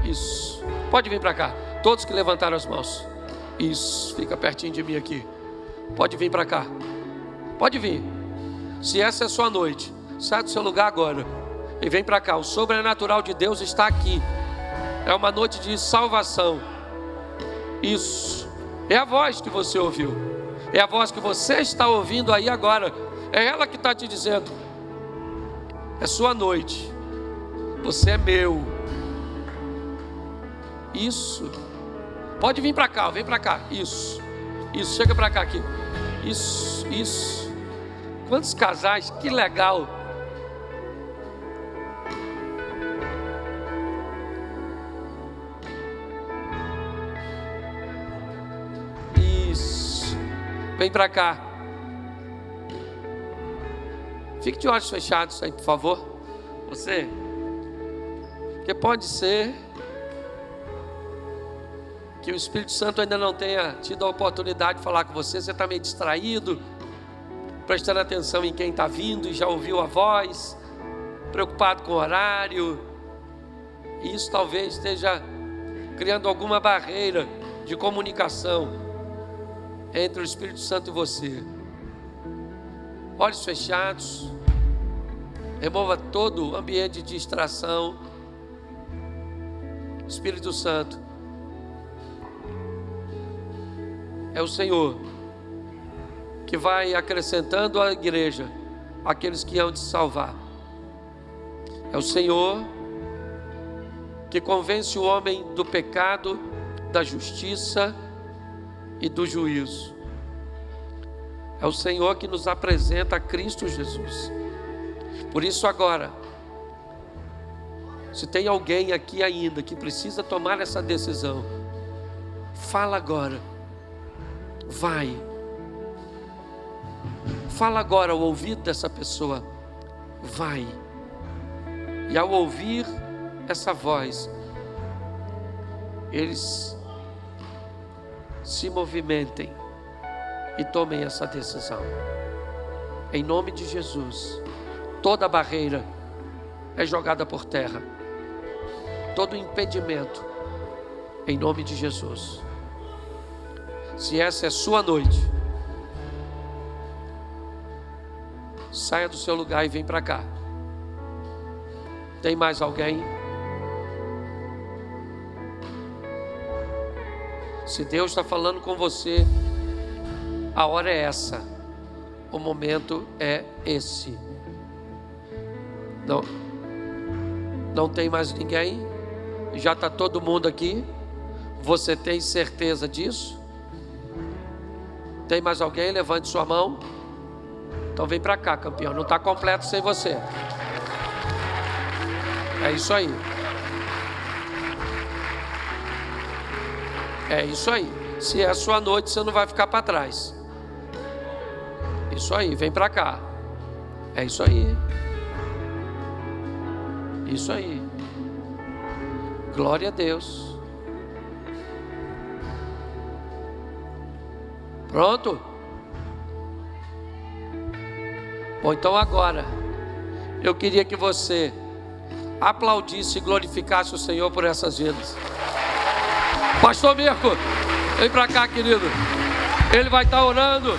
Isso, pode vir para cá. Todos que levantaram as mãos. Isso, fica pertinho de mim aqui. Pode vir para cá. Pode vir. Se essa é a sua noite, sai do seu lugar agora e vem para cá. O sobrenatural de Deus está aqui. É uma noite de salvação. Isso, é a voz que você ouviu. É a voz que você está ouvindo aí agora. É ela que está te dizendo: é sua noite. Você é meu. Isso. Pode vir para cá, vem para cá. Isso. Isso, chega para cá aqui. Isso, isso. Quantos casais, que legal. Isso. Vem para cá. Fique de olhos fechados aí, por favor. Você. Porque pode ser que o Espírito Santo ainda não tenha tido a oportunidade de falar com você. Você está meio distraído, prestando atenção em quem está vindo e já ouviu a voz, preocupado com o horário. E isso talvez esteja criando alguma barreira de comunicação entre o Espírito Santo e você. olhos fechados. Remova todo o ambiente de distração. Espírito Santo, é o Senhor que vai acrescentando à igreja aqueles que hão de salvar. É o Senhor que convence o homem do pecado, da justiça e do juízo. É o Senhor que nos apresenta a Cristo Jesus. Por isso agora, se tem alguém aqui ainda que precisa tomar essa decisão, fala agora. Vai. Fala agora ao ouvido dessa pessoa. Vai. E ao ouvir essa voz, eles se movimentem e tomem essa decisão. Em nome de Jesus, toda barreira é jogada por terra. Todo impedimento, em nome de Jesus. Se essa é sua noite, saia do seu lugar e vem para cá. Tem mais alguém? Se Deus está falando com você, a hora é essa, o momento é esse. Não tem mais ninguém? Já está todo mundo aqui? Você tem certeza disso? Tem mais alguém? Levante sua mão. Então vem para cá, campeão. Não está completo sem você. É isso aí. É isso aí. Se é a sua noite, você não vai ficar para trás. Isso aí, vem para cá. É isso aí. Isso aí. Glória a Deus. Pronto? Bom, então agora eu queria que você aplaudisse e glorificasse o Senhor por essas vidas. Pastor Mirko, vem para cá, querido. Ele vai estar orando.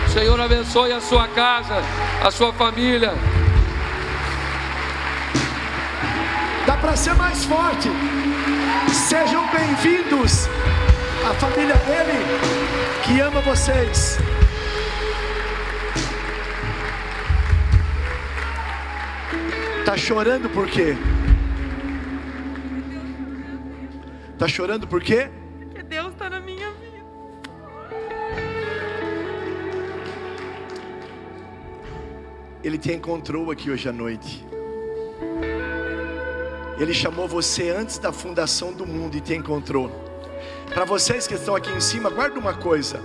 O Senhor abençoe a sua casa, a sua família. Dá para ser mais forte. Sejam bem-vindos à família dele, que ama vocês. Tá chorando por quê? Tá chorando por quê? Porque Deus está na minha vida. Ele te encontrou aqui hoje à noite. Ele chamou você antes da fundação do mundo e te encontrou. Para vocês que estão aqui em cima, guarda uma coisa.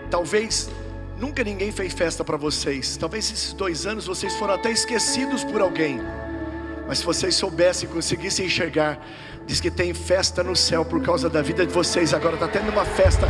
Talvez nunca ninguém fez festa para vocês. Talvez esses 2 anos vocês foram até esquecidos por alguém. Mas se vocês soubessem, conseguissem enxergar, diz que tem festa no céu por causa da vida de vocês. Agora está tendo uma festa